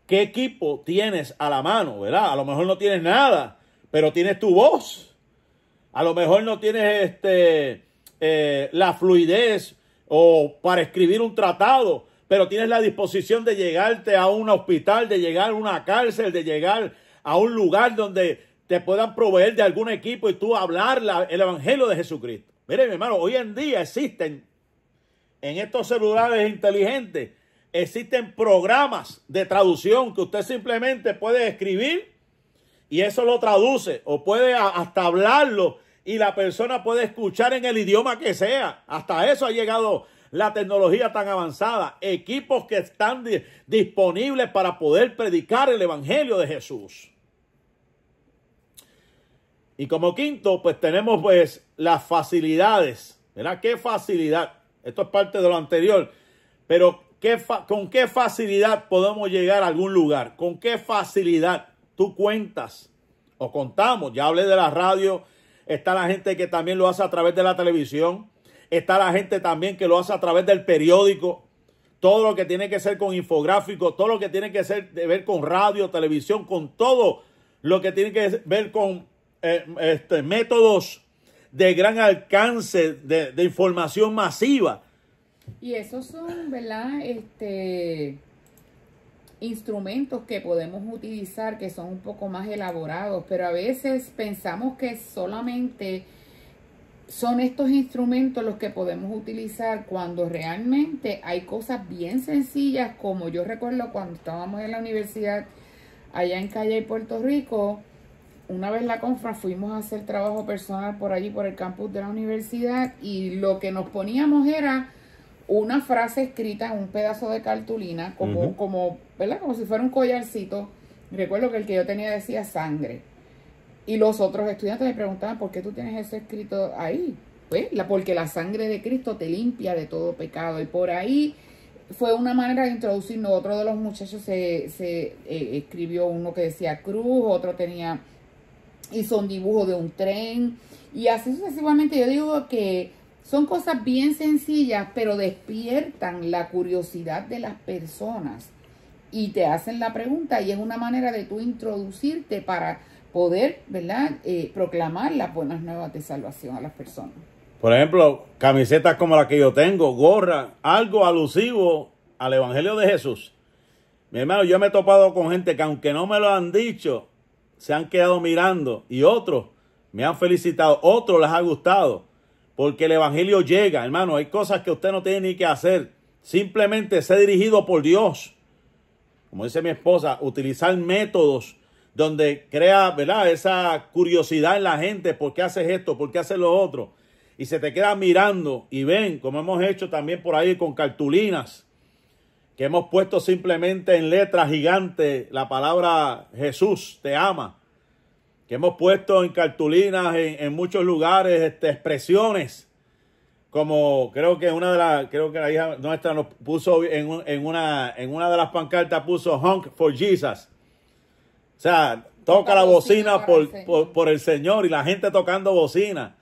Speaker 2: ¿Qué equipo tienes a la mano, verdad? A lo mejor no tienes nada, pero tienes tu voz. A lo mejor no tienes la fluidez o para escribir un tratado, pero tienes la disposición de llegarte a un hospital, de llegar a una cárcel, de llegar a un lugar donde te puedan proveer de algún equipo y tú hablar el evangelio de Jesucristo. Miren, mi hermano, hoy en día existen en estos celulares inteligentes, existen programas de traducción que usted simplemente puede escribir y eso lo traduce, o puede hasta hablarlo y la persona puede escuchar en el idioma que sea. Hasta eso ha llegado la tecnología tan avanzada. Equipos que están disponibles para poder predicar el evangelio de Jesús. Y como quinto, pues tenemos pues las facilidades, ¿verdad? ¿Qué facilidad? Esto es parte de lo anterior, pero ¿con qué facilidad podemos llegar a algún lugar? ¿Con qué facilidad tú cuentas o contamos? Ya hablé de la radio, está la gente que también lo hace a través de la televisión, está la gente también que lo hace a través del periódico, todo lo que tiene que ser con infográficos, todo lo que tiene que ser de ver con radio, televisión, con todo lo que tiene que ver con métodos de gran alcance de información masiva.
Speaker 3: Y esos son, ¿verdad? Instrumentos que podemos utilizar que son un poco más elaborados, pero a veces pensamos que solamente son estos instrumentos los que podemos utilizar cuando realmente hay cosas bien sencillas, como yo recuerdo cuando estábamos en la universidad allá en Calle, Puerto Rico. Una vez la confra fuimos a hacer trabajo personal por allí, por el campus de la universidad, y lo que nos poníamos era una frase escrita en un pedazo de cartulina, como, ¿verdad? Como si fuera un collarcito. Recuerdo que el que yo tenía decía sangre. Y los otros estudiantes me preguntaban, ¿por qué tú tienes eso escrito ahí? Pues, porque la sangre de Cristo te limpia de todo pecado. Y por ahí fue una manera de introducirnos. Otro de los muchachos se escribió uno que decía cruz, otro hizo un dibujo de un tren. Y así sucesivamente. Yo digo que son cosas bien sencillas, pero despiertan la curiosidad de las personas y te hacen la pregunta, y es una manera de tú introducirte para poder, ¿verdad?, proclamar las buenas nuevas de salvación a las personas.
Speaker 2: Por ejemplo, camisetas como la que yo tengo, gorra, algo alusivo al Evangelio de Jesús. Mi hermano, yo me he topado con gente que aunque no me lo han dicho, se han quedado mirando, y otros me han felicitado, otros les ha gustado. Porque el evangelio llega, hermano. Hay cosas que usted no tiene ni que hacer. Simplemente ser dirigido por Dios. Como dice mi esposa, utilizar métodos donde crea, ¿verdad?, esa curiosidad en la gente. ¿Por qué haces esto? ¿Por qué haces lo otro? Y se te queda mirando y ven, como hemos hecho también por ahí con cartulinas, que hemos puesto simplemente en letras gigantes la palabra Jesús te ama. Que hemos puesto en cartulinas en muchos lugares expresiones, como creo que la hija nuestra nos puso en una de las pancartas, puso honk for Jesus. O sea, toca la bocina por el Señor, y la gente tocando bocina.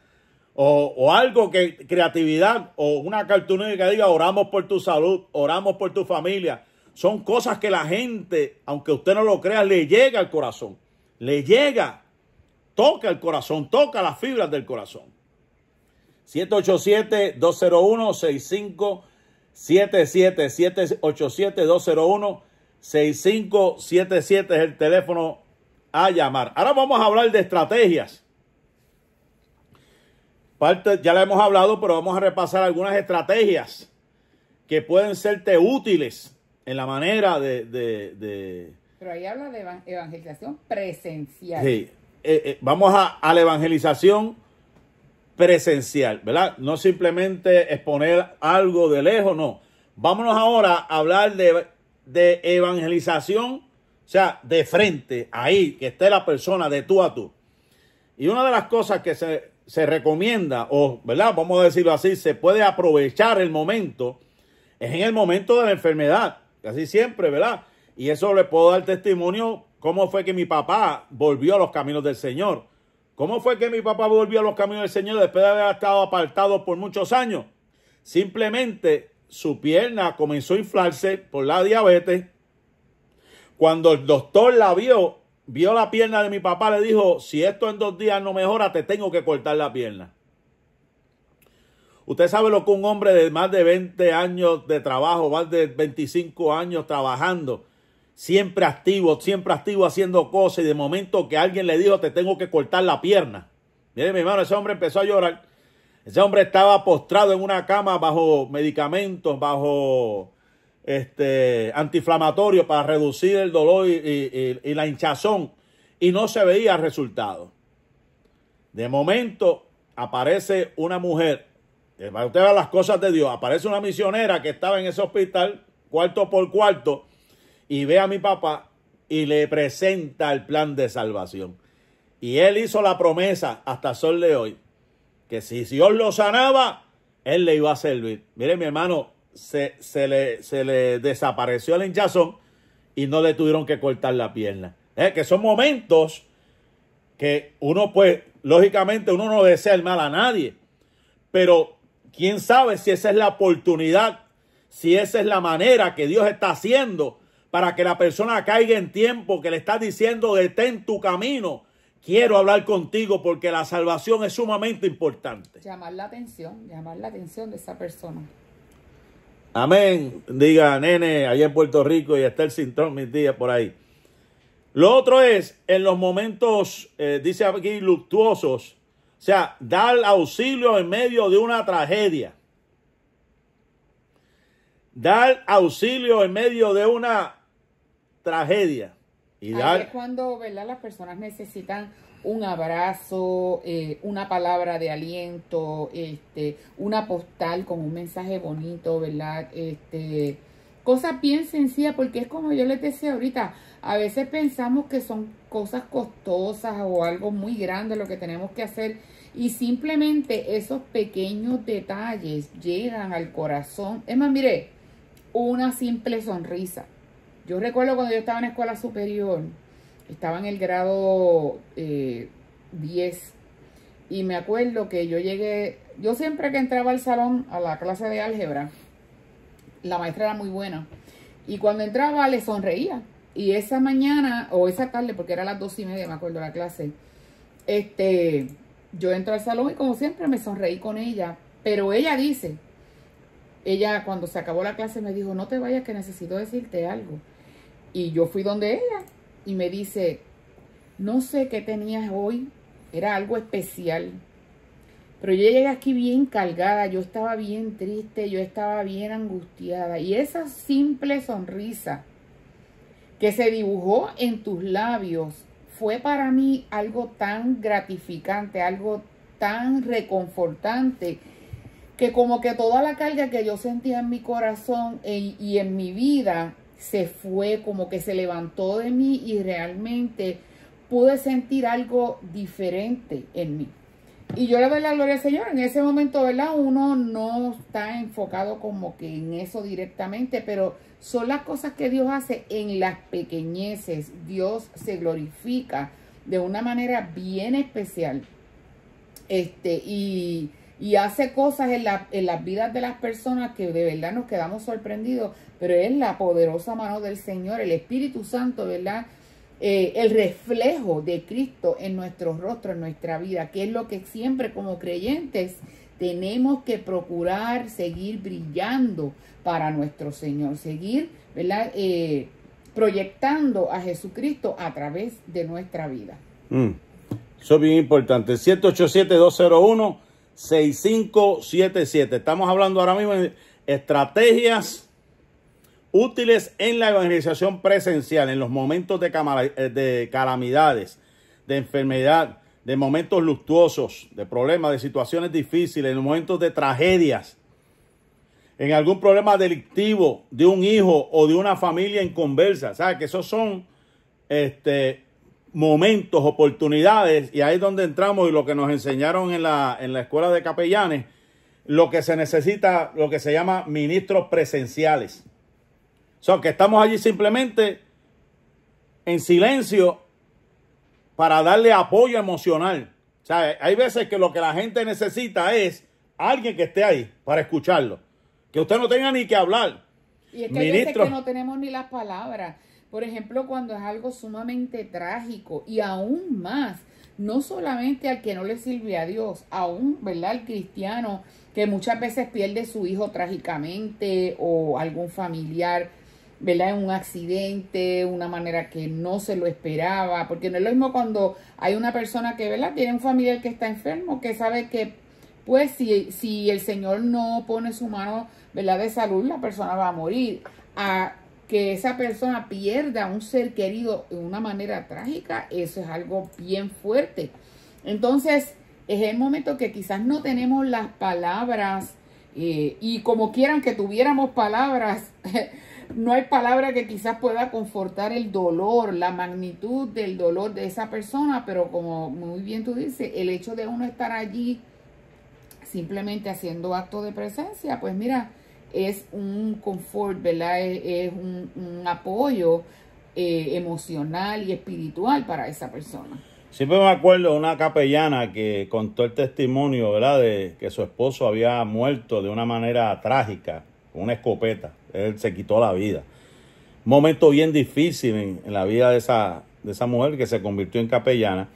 Speaker 2: O algo que, creatividad, o una cartulina que diga oramos por tu salud, oramos por tu familia. Son cosas que la gente, aunque usted no lo crea, le llega al corazón. Le llega. Toca el corazón, toca las fibras del corazón. 787-201-6577, 787-201-6577 es el teléfono a llamar. Ahora vamos a hablar de estrategias. Ya la hemos hablado, pero vamos a repasar algunas estrategias que pueden serte útiles en la manera de...
Speaker 3: Pero ahí habla de evangelización presencial.
Speaker 2: Sí. Vamos a la evangelización presencial, ¿verdad? No simplemente exponer algo de lejos, no. Vámonos ahora a hablar de evangelización, o sea, de frente, ahí, que esté la persona de tú a tú. Y una de las cosas que se recomienda, o, ¿verdad?, vamos a decirlo así, se puede aprovechar el momento, es en el momento de la enfermedad, casi siempre, ¿verdad? Y eso le puedo dar testimonio. ¿Cómo fue que mi papá volvió a los caminos del Señor? ¿Cómo fue que mi papá volvió a los caminos del Señor después de haber estado apartado por muchos años? Simplemente su pierna comenzó a inflarse por la diabetes. Cuando el doctor la vio la pierna de mi papá, le dijo, si esto en 2 días no mejora, te tengo que cortar la pierna. Usted sabe lo que un hombre de más de 20 años de trabajo, más de 25 años trabajando, siempre activo haciendo cosas, y de momento que alguien le dijo, te tengo que cortar la pierna. Mire, mi hermano, ese hombre empezó a llorar. Ese hombre estaba postrado en una cama bajo medicamentos, bajo antiinflamatorios para reducir el dolor y la hinchazón, y no se veía resultado. De momento aparece una mujer, para usted ver las cosas de Dios, aparece una misionera que estaba en ese hospital, cuarto por cuarto, y ve a mi papá y le presenta el plan de salvación. Y él hizo la promesa hasta el sol de hoy, que si Dios lo sanaba, él le iba a servir. Mire, mi hermano, se le desapareció el hinchazón y no le tuvieron que cortar la pierna. Que son momentos que uno, pues, lógicamente uno no desea el mal a nadie, pero quién sabe si esa es la oportunidad, si esa es la manera que Dios está haciendo para que la persona caiga en tiempo, que le está diciendo detén tu camino. Quiero hablar contigo porque la salvación es sumamente importante.
Speaker 3: Llamar la atención de esa persona.
Speaker 2: Amén. Diga, nene, allá en Puerto Rico y está el Cintrón, mis días por ahí. Lo otro es, en los momentos, dice aquí, luctuosos, o sea, dar auxilio en medio de una tragedia. Dar auxilio en medio de una tragedia. Y
Speaker 3: es cuando, ¿verdad?, las personas necesitan un abrazo, una palabra de aliento, una postal con un mensaje bonito, ¿verdad? Cosas bien sencillas, porque es como yo les decía ahorita, a veces pensamos que son cosas costosas o algo muy grande lo que tenemos que hacer, y simplemente esos pequeños detalles llegan al corazón. Es más, mire, una simple sonrisa. Yo recuerdo cuando yo estaba en la escuela superior, estaba en el grado 10, y me acuerdo que yo siempre que entraba al salón a la clase de álgebra, la maestra era muy buena, y cuando entraba le sonreía, y esa mañana, o esa tarde, porque era las 2:30, me acuerdo, la clase, yo entro al salón y como siempre me sonreí con ella, pero ella cuando se acabó la clase me dijo, no te vayas que necesito decirte algo. Y yo fui donde ella y me dice, no sé qué tenías hoy, era algo especial, pero yo llegué aquí bien cargada, yo estaba bien triste, yo estaba bien angustiada. Y esa simple sonrisa que se dibujó en tus labios fue para mí algo tan gratificante, algo tan reconfortante, que como que toda la carga que yo sentía en mi corazón y en mi vida se fue, como que se levantó de mí, y realmente pude sentir algo diferente en mí. Y yo le doy la gloria al Señor. En ese momento, ¿verdad?, uno no está enfocado como que en eso directamente, pero son las cosas que Dios hace en las pequeñeces. Dios se glorifica de una manera bien especial. Y hace cosas en las vidas de las personas que de verdad nos quedamos sorprendidos, pero es la poderosa mano del Señor, el Espíritu Santo, ¿verdad? El reflejo de Cristo en nuestro rostro, en nuestra vida, que es lo que siempre como creyentes tenemos que procurar seguir brillando para nuestro Señor, seguir, ¿verdad?, proyectando a Jesucristo a través de nuestra vida.
Speaker 2: Eso es bien importante. 787-201-6577. Estamos hablando ahora mismo de estrategias útiles en la evangelización presencial, en los momentos de calamidades, de enfermedad, de momentos luctuosos, de problemas, de situaciones difíciles, en los momentos de tragedias, en algún problema delictivo de un hijo o de una familia en conversa. ¿Sabes? Que esos son momentos, oportunidades, y ahí es donde entramos, y lo que nos enseñaron en la escuela de capellanes, lo que se necesita, lo que se llama ministros presenciales. Son que estamos allí simplemente en silencio para darle apoyo emocional. O sea, hay veces que lo que la gente necesita es alguien que esté ahí para escucharlo. Que usted no tenga ni que hablar.
Speaker 3: Y es que hay veces que no tenemos ni las palabras. Por ejemplo, cuando es algo sumamente trágico, y aún más, no solamente al que no le sirve a Dios, aún, ¿verdad?, al cristiano que muchas veces pierde su hijo trágicamente, o algún familiar, ¿verdad?, en un accidente, una manera que no se lo esperaba, porque no es lo mismo cuando hay una persona que, ¿verdad?, tiene un familiar que está enfermo, que sabe que, pues, si el Señor no pone su mano, ¿verdad?, de salud, la persona va a morir. A que esa persona pierda a un ser querido de una manera trágica, eso es algo bien fuerte. Entonces, es el momento que quizás no tenemos las palabras, y como quieran que tuviéramos palabras, no hay palabra que quizás pueda confortar el dolor, la magnitud del dolor de esa persona, pero como muy bien tú dices, el hecho de uno estar allí simplemente haciendo acto de presencia, pues mira, es un confort, ¿verdad? Es un apoyo emocional y espiritual para esa persona.
Speaker 2: Siempre me acuerdo de una capellana que contó el testimonio, ¿verdad?, de que su esposo había muerto de una manera trágica, con una escopeta. Él se quitó la vida. Un momento bien difícil en la vida de esa mujer que se convirtió en capellana.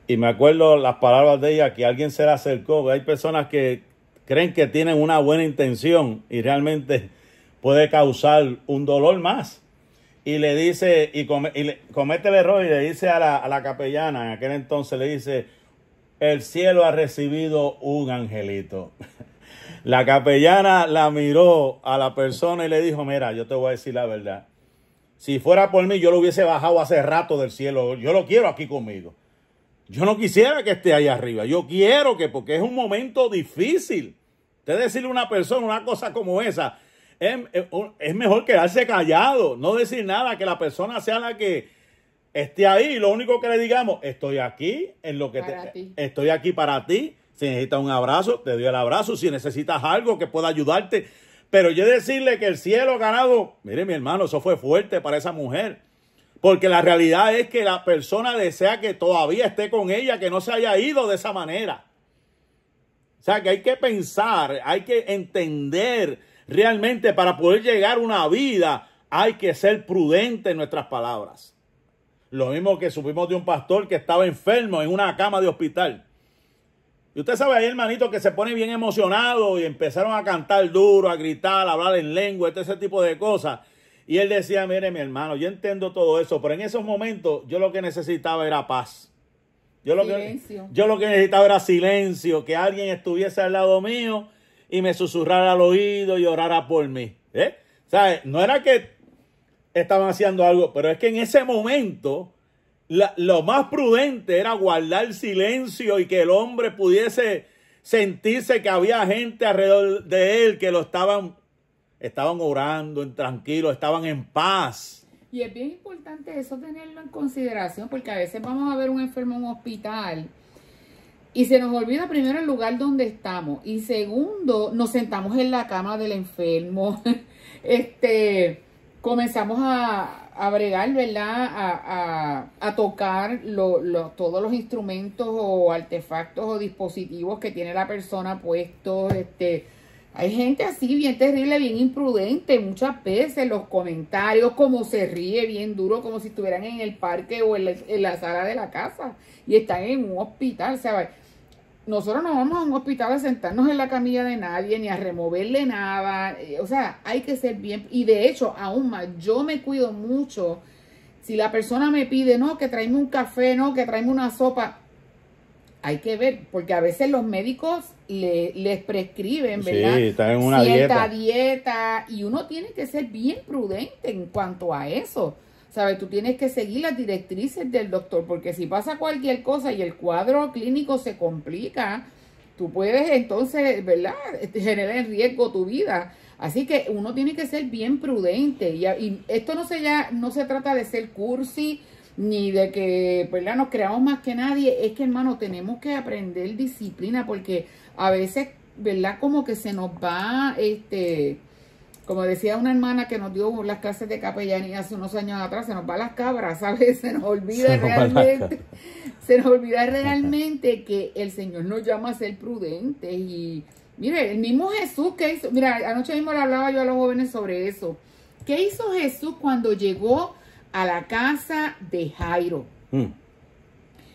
Speaker 2: Y me acuerdo las palabras de ella, que alguien se le acercó. Hay personas que creen que tienen una buena intención y realmente puede causar un dolor más. Y le dice, comete el error y le dice a la capellana, en aquel entonces le dice, el cielo ha recibido un angelito. La capellana la miró a la persona y le dijo, mira, yo te voy a decir la verdad. Si fuera por mí, yo lo hubiese bajado hace rato del cielo. Yo lo quiero aquí conmigo. Yo no quisiera que esté ahí arriba. Yo quiero porque es un momento difícil. Usted decirle a una persona una cosa como esa, es mejor quedarse callado, no decir nada, que la persona sea la que esté ahí. Lo único que le digamos, estoy aquí en lo que estoy aquí para ti. Si necesitas un abrazo, te doy el abrazo. Si necesitas algo que pueda ayudarte. Pero yo decirle que el cielo ha ganado, mire mi hermano, eso fue fuerte para esa mujer. Porque la realidad es que la persona desea que todavía esté con ella, que no se haya ido de esa manera. O sea, que hay que pensar, hay que entender realmente para poder llegar a una vida, hay que ser prudente en nuestras palabras. Lo mismo que supimos de un pastor que estaba enfermo en una cama de hospital. Y usted sabe, hay hermanitos que se ponen bien emocionados y empezaron a cantar duro, a gritar, a hablar en lengua, ese tipo de cosas. Y él decía, mire mi hermano, yo entiendo todo eso, pero en esos momentos yo lo que necesitaba era paz. Yo lo que necesitaba era silencio, que alguien estuviese al lado mío y me susurrara al oído y orara por mí. ¿Sabes? No era que estaban haciendo algo, pero es que en ese momento lo más prudente era guardar silencio y que el hombre pudiese sentirse que había gente alrededor de él que lo estaban orando en tranquilo, estaban en paz.
Speaker 3: Y es bien importante eso tenerlo en consideración, porque a veces vamos a ver un enfermo en un hospital y se nos olvida primero el lugar donde estamos y segundo, nos sentamos en la cama del enfermo, comenzamos a bregar, ¿verdad? A tocar todos los instrumentos o artefactos o dispositivos que tiene la persona puestos. Hay gente así bien terrible, bien imprudente, muchas veces los comentarios, como se ríe bien duro, como si estuvieran en el parque o en la sala de la casa y están en un hospital, ¿sabes? Nosotros no vamos a un hospital a sentarnos en la camilla de nadie, ni a removerle nada. O sea, hay que ser bien. Y de hecho, aún más, yo me cuido mucho. Si la persona me pide, no, que tráeme un café, no, que tráeme una sopa. Hay que ver, porque a veces los médicos les prescriben, ¿verdad? Sí,
Speaker 2: están en una
Speaker 3: cierta dieta. Y uno tiene que ser bien prudente en cuanto a eso. ¿Sabes? Tú tienes que seguir las directrices del doctor, porque si pasa cualquier cosa y el cuadro clínico se complica, tú puedes entonces, ¿verdad?, generar en riesgo tu vida. Así que uno tiene que ser bien prudente. Y esto no se trata de ser cursi, ni de que, ¿verdad?, nos creamos más que nadie. Es que, hermano, tenemos que aprender disciplina, porque a veces, ¿verdad?, como que se nos va, como decía una hermana que nos dio las clases de capellanía hace unos años atrás, se nos van las cabras, ¿sabes? Se nos olvida realmente que el Señor nos llama a ser prudentes. Y mire, el mismo Jesús que hizo, mira, anoche mismo le hablaba yo a los jóvenes sobre eso. ¿Qué hizo Jesús cuando llegó a la casa de Jairo?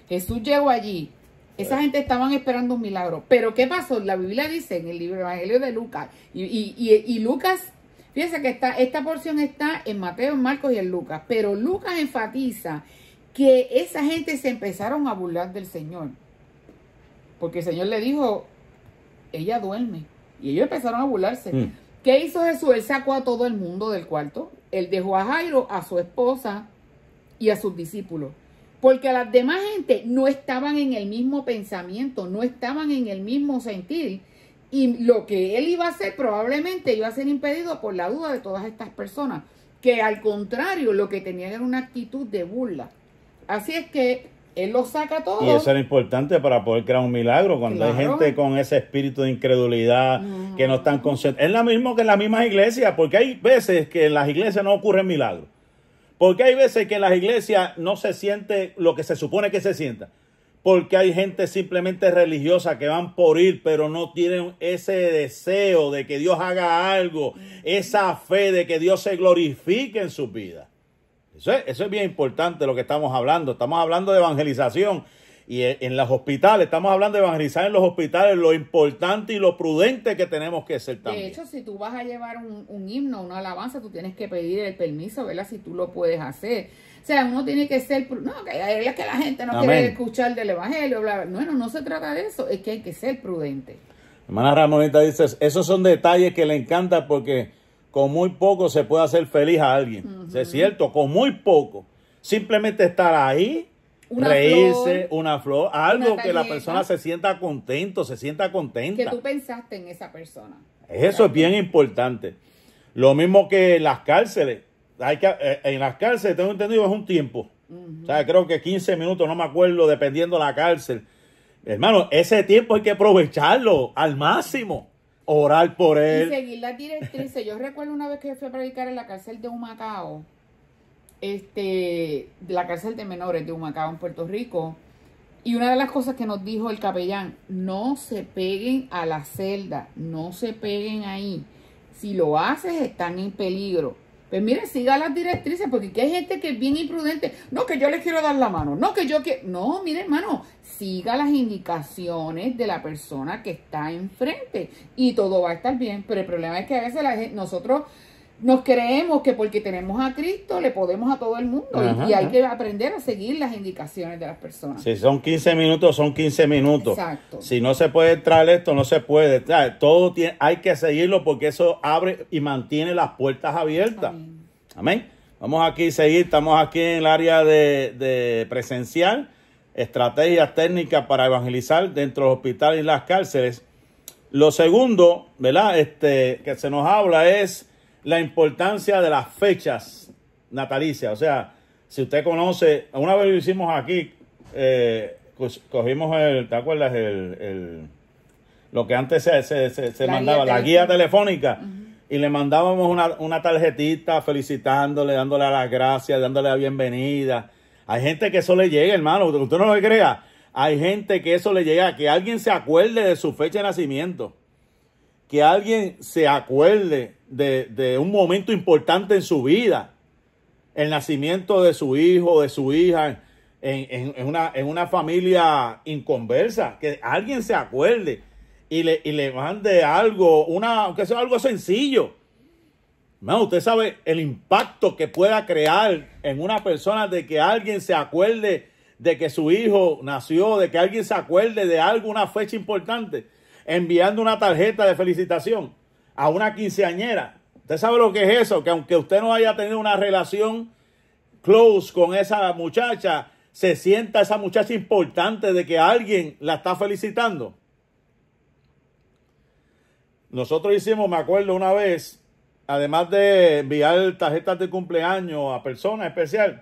Speaker 3: Jesús llegó allí. Esa gente estaban esperando un milagro. Pero ¿qué pasó? La Biblia dice en el libro Evangelio de Lucas, y Lucas, fíjense que esta porción está en Mateo, en Marcos y en Lucas, pero Lucas enfatiza que esa gente se empezaron a burlar del Señor, porque el Señor le dijo, ella duerme, y ellos empezaron a burlarse. ¿Qué hizo Jesús? Él sacó a todo el mundo del cuarto, él dejó a Jairo, a su esposa y a sus discípulos, porque las demás gente no estaban en el mismo pensamiento, no estaban en el mismo sentir. Y lo que él iba a hacer probablemente iba a ser impedido por la duda de todas estas personas, que al contrario lo que tenían era una actitud de burla. Así es que Él lo saca todo.
Speaker 2: Y eso era importante para poder crear un milagro. Cuando hay gente con ese espíritu de incredulidad, que no están conscientes. Es lo mismo que en las mismas iglesias, porque hay veces que en las iglesias no ocurren milagros. Porque hay veces que en las iglesias no se siente lo que se supone que se sienta. Porque hay gente simplemente religiosa que van por ir, pero no tienen ese deseo de que Dios haga algo, esa fe de que Dios se glorifique en sus vidas. Eso es bien importante lo que estamos hablando. Estamos hablando de evangelización. Y en los hospitales, estamos hablando de evangelizar en los hospitales, lo importante y lo prudente que tenemos que ser también.
Speaker 3: De hecho, si tú vas a llevar un himno, una alabanza, tú tienes que pedir el permiso, ¿verdad? Si tú lo puedes hacer. O sea, uno tiene que ser, no, que es que la gente no quiere escuchar del evangelio, bla, bla. No se trata de eso, es que hay que ser prudente.
Speaker 2: Hermana Ramonita dice, esos son detalles que le encantan porque con muy poco se puede hacer feliz a alguien. Es cierto, con muy poco. Simplemente estar ahí, reírse, una flor, algo que la persona se sienta contento, se sienta contenta.
Speaker 3: Que tú pensaste en esa persona.
Speaker 2: Eso es bien importante. Lo mismo que en las cárceles. En las cárceles, tengo entendido, es un tiempo. O sea, creo que 15 minutos, no me acuerdo, dependiendo de la cárcel. Hermano, ese tiempo hay que aprovecharlo al máximo. Orar por él.
Speaker 3: Y seguir las directrices. Yo recuerdo una vez que fui a predicar en la cárcel de Humacao. La cárcel de menores de Humacao en Puerto Rico. Y una de las cosas que nos dijo el capellán, no se peguen a la celda, no se peguen ahí. Si lo haces, están en peligro. Pues mire, siga las directrices, porque aquí hay gente que es bien imprudente. No, que yo les quiero dar la mano. No, que yo quiero... No, mire, hermano, siga las indicaciones de la persona que está enfrente y todo va a estar bien. Pero el problema es que a veces nosotros nos creemos que porque tenemos a Cristo le podemos a todo el mundo. Y hay que aprender a seguir las indicaciones de las personas.
Speaker 2: Si son 15 minutos, son 15 minutos.
Speaker 3: Exacto.
Speaker 2: Si no se puede traer esto, no se puede. Todo hay que seguirlo porque eso abre y mantiene las puertas abiertas. Amén. Vamos aquí a seguir. Estamos aquí en el área de presencial. Estrategias técnicas para evangelizar dentro de los hospitales y las cárceles. Lo segundo, ¿verdad? Que se nos habla es la importancia de las fechas natalicias. O sea, si usted conoce, una vez lo hicimos aquí, cogimos ¿te acuerdas? Lo que antes se mandaba, la guía telefónica, y le mandábamos una tarjetita felicitándole, dándole las gracias, dándole la bienvenida. Hay gente que eso le llega, hermano, usted no lo crea. Hay gente que eso le llega, que alguien se acuerde de su fecha de nacimiento. Que alguien se acuerde de un momento importante en su vida, el nacimiento de su hijo, de su hija, en una familia inconversa, que alguien se acuerde y le mande algo, aunque sea algo sencillo. No, usted sabe el impacto que pueda crear en una persona de que alguien se acuerde de que su hijo nació, de que alguien se acuerde de algo, una fecha importante. Enviando una tarjeta de felicitación a una quinceañera. Usted sabe lo que es eso, que aunque usted no haya tenido una relación close con esa muchacha, se sienta esa muchacha importante de que alguien la está felicitando. Nosotros hicimos, me acuerdo una vez, además de enviar tarjetas de cumpleaños a personas especiales,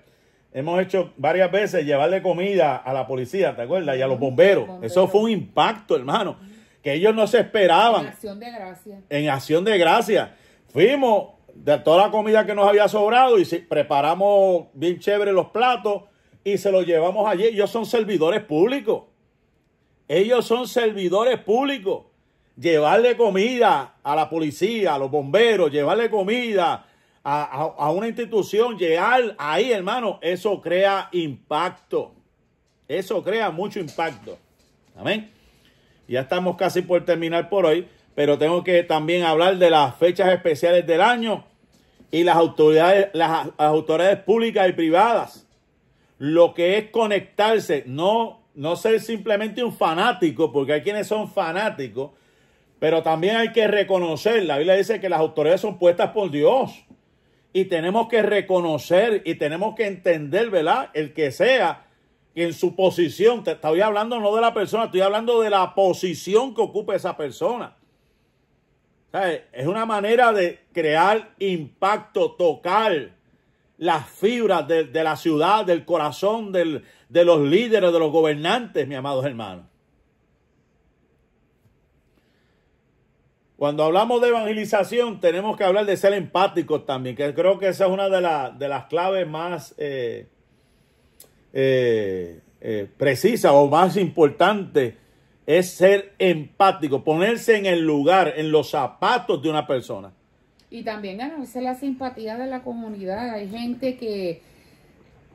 Speaker 2: hemos hecho varias veces llevarle comida a la policía, ¿te acuerdas? Y a los bomberos. Eso fue un impacto, hermano, que ellos no se esperaban.
Speaker 3: En acción de gracia.
Speaker 2: En acción de gracia. Fuimos de toda la comida que nos había sobrado y preparamos bien chévere los platos y se los llevamos allí. Ellos son servidores públicos. Ellos son servidores públicos. Llevarle comida a la policía, a los bomberos, llevarle comida a una institución, llegar ahí, hermano, eso crea impacto. Eso crea mucho impacto. Amén. Ya estamos casi por terminar por hoy, pero tengo que también hablar de las fechas especiales del año y las autoridades públicas y privadas. Lo que es conectarse, no ser simplemente un fanático, porque hay quienes son fanáticos, pero también hay que reconocer, la Biblia dice que las autoridades son puestas por Dios y tenemos que reconocer y tenemos que entender, ¿verdad? El que sea en su posición, te estoy hablando no de la persona, estoy hablando de la posición que ocupe esa persona. ¿Sabes? Es una manera de crear impacto, tocar las fibras de la ciudad, del corazón de los líderes, de los gobernantes, mis amados hermanos. Cuando hablamos de evangelización, tenemos que hablar de ser empáticos también, que creo que esa es una de las claves más precisas o más importantes, es ser empático, ponerse en el lugar, en los zapatos de una persona.
Speaker 3: Y también ganarse la simpatía de la comunidad. Hay gente que,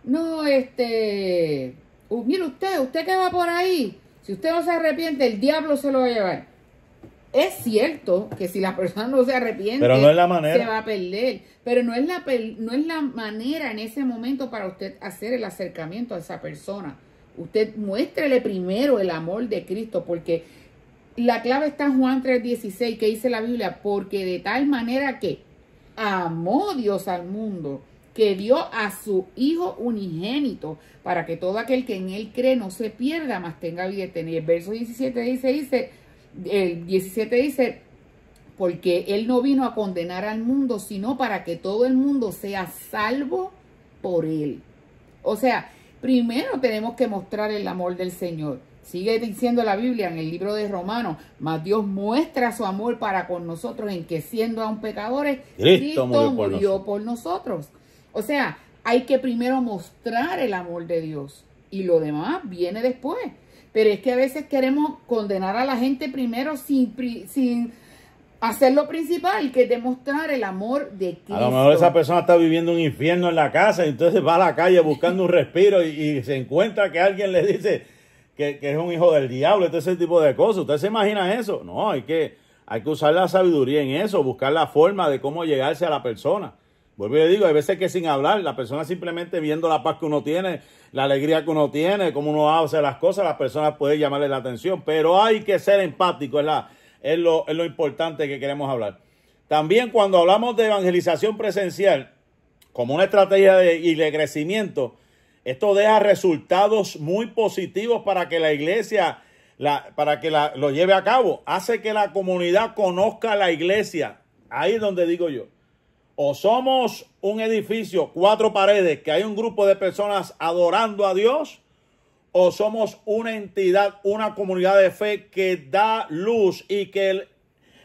Speaker 3: no, mire usted que va por ahí, si usted no se arrepiente, el diablo se lo va a llevar. Es cierto que si la persona no se arrepiente,
Speaker 2: pero no es la manera,
Speaker 3: se va a perder. Pero no es la manera en ese momento para usted hacer el acercamiento a esa persona. Usted muéstrele primero el amor de Cristo, porque la clave está en Juan 3:16, que dice la Biblia, porque de tal manera que amó Dios al mundo, que dio a su Hijo unigénito, para que todo aquel que en él cree no se pierda, mas tenga vida eterna. Y el verso 17 dice, porque él no vino a condenar al mundo, sino para que todo el mundo sea salvo por él. O sea, primero tenemos que mostrar el amor del Señor. Sigue diciendo la Biblia en el libro de Romanos, mas Dios muestra su amor para con nosotros en que siendo aún pecadores, Cristo murió por nosotros. O sea, hay que primero mostrar el amor de Dios y lo demás viene después. Pero es que a veces queremos condenar a la gente primero sin hacer lo principal, que es demostrar el amor de Cristo.
Speaker 2: A lo mejor esa persona está viviendo un infierno en la casa y entonces va a la calle buscando un respiro y se encuentra que alguien le dice que es un hijo del diablo, todo ese tipo de cosas. ¿Usted se imagina eso? No, hay que usar la sabiduría en eso, buscar la forma de cómo llegarse a la persona. Vuelvo y le digo, hay veces que sin hablar, la persona simplemente viendo la paz que uno tiene, la alegría que uno tiene, cómo uno hace las cosas, las personas pueden llamarle la atención, pero hay que ser empático, es lo importante que queremos hablar. También cuando hablamos de evangelización presencial, como una estrategia de crecimiento, esto deja resultados muy positivos para que la iglesia, lo lleve a cabo. Hace que la comunidad conozca a la iglesia. Ahí es donde digo yo. O somos un edificio, 4 paredes, que hay un grupo de personas adorando a Dios, o somos una entidad, una comunidad de fe que da luz y que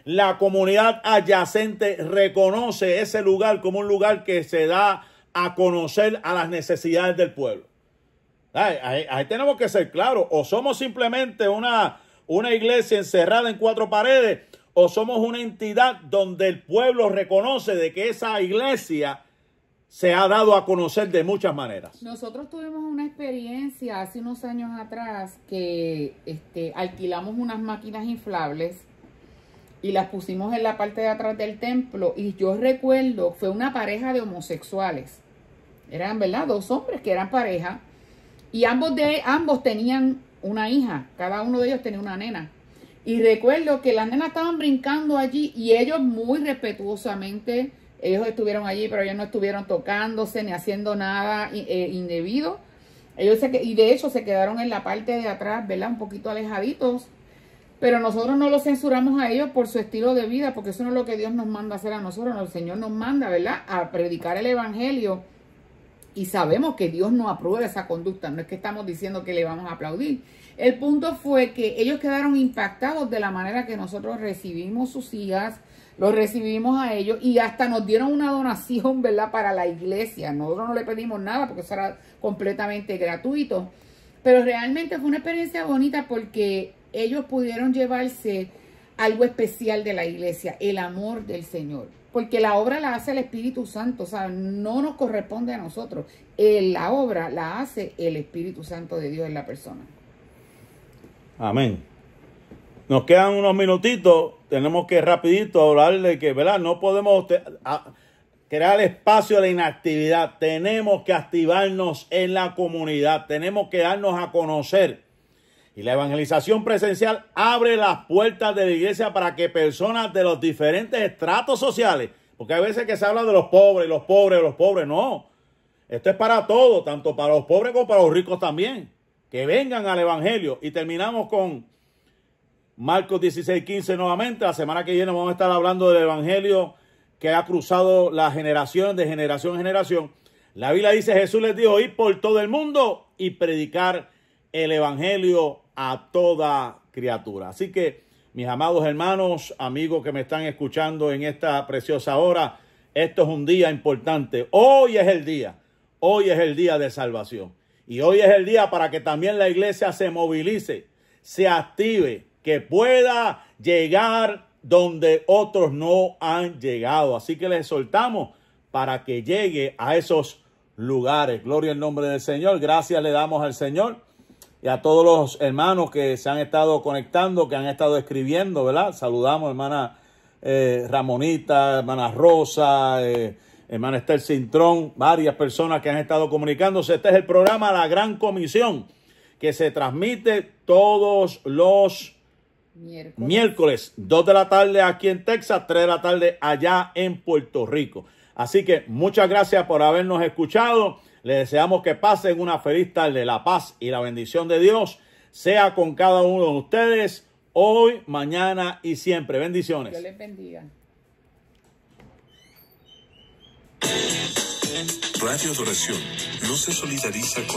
Speaker 2: la comunidad adyacente reconoce ese lugar como un lugar que se da a conocer a las necesidades del pueblo. Ahí tenemos que ser claros. O somos simplemente una iglesia encerrada en 4 paredes, o somos una entidad donde el pueblo reconoce de que esa iglesia se ha dado a conocer de muchas maneras.
Speaker 3: Nosotros tuvimos una experiencia hace unos años atrás que alquilamos unas máquinas inflables y las pusimos en la parte de atrás del templo, y yo recuerdo, fue una pareja de homosexuales. Eran, ¿verdad?, 2 hombres que eran pareja, y ambos tenían una hija, cada uno de ellos tenía una nena. Y recuerdo que las nenas estaban brincando allí y ellos muy respetuosamente, ellos estuvieron allí, pero ellos no estuvieron tocándose ni haciendo nada indebido. Y de hecho se quedaron en la parte de atrás, ¿verdad?, un poquito alejaditos. Pero nosotros no los censuramos a ellos por su estilo de vida, porque eso no es lo que Dios nos manda a hacer a nosotros. El Señor nos manda, ¿verdad?, a predicar el evangelio. Y sabemos que Dios no aprueba esa conducta. No es que estamos diciendo que le vamos a aplaudir. El punto fue que ellos quedaron impactados de la manera que nosotros recibimos sus hijas, los recibimos a ellos y hasta nos dieron una donación, ¿verdad?, para la iglesia. Nosotros no le pedimos nada porque eso era completamente gratuito. Pero realmente fue una experiencia bonita porque ellos pudieron llevarse algo especial de la iglesia, el amor del Señor. Porque la obra la hace el Espíritu Santo, o sea, no nos corresponde a nosotros. La obra la hace el Espíritu Santo de Dios en la persona.
Speaker 2: Amén. Nos quedan unos minutitos, tenemos que rapidito hablar de que, ¿verdad?, no podemos crear espacio de inactividad. Tenemos que activarnos en la comunidad, tenemos que darnos a conocer. Y la evangelización presencial abre las puertas de la iglesia para que personas de los diferentes estratos sociales, porque hay veces que se habla de los pobres, no. Esto es para todos, tanto para los pobres como para los ricos también. Que vengan al evangelio. Y terminamos con Marcos 16:15 nuevamente. La semana que viene vamos a estar hablando del evangelio que ha cruzado las generaciones, de generación en generación. La Biblia dice, Jesús les dijo, ir por todo el mundo y predicar el evangelio a toda criatura. Así que, mis amados hermanos, amigos que me están escuchando en esta preciosa hora, esto es un día importante. Hoy es el día de salvación. Y hoy es el día para que también la iglesia se movilice, se active, que pueda llegar donde otros no han llegado. Así que les exhortamos para que llegue a esos lugares. Gloria al nombre del Señor. Gracias le damos al Señor y a todos los hermanos que se han estado conectando, que han estado escribiendo, ¿verdad? Saludamos, hermana Ramonita, hermana Rosa, hermana Esther Cintrón, varias personas que han estado comunicándose. Este es el programa La Gran Comisión, que se transmite todos los miércoles, 2 de la tarde aquí en Texas, 3 de la tarde allá en Puerto Rico. Así que muchas gracias por habernos escuchado. Les deseamos que pasen una feliz tarde. La paz y la bendición de Dios sea con cada uno de ustedes hoy, mañana y siempre. Bendiciones.
Speaker 3: Dios les bendiga.
Speaker 1: Radio Adoración no se solidariza con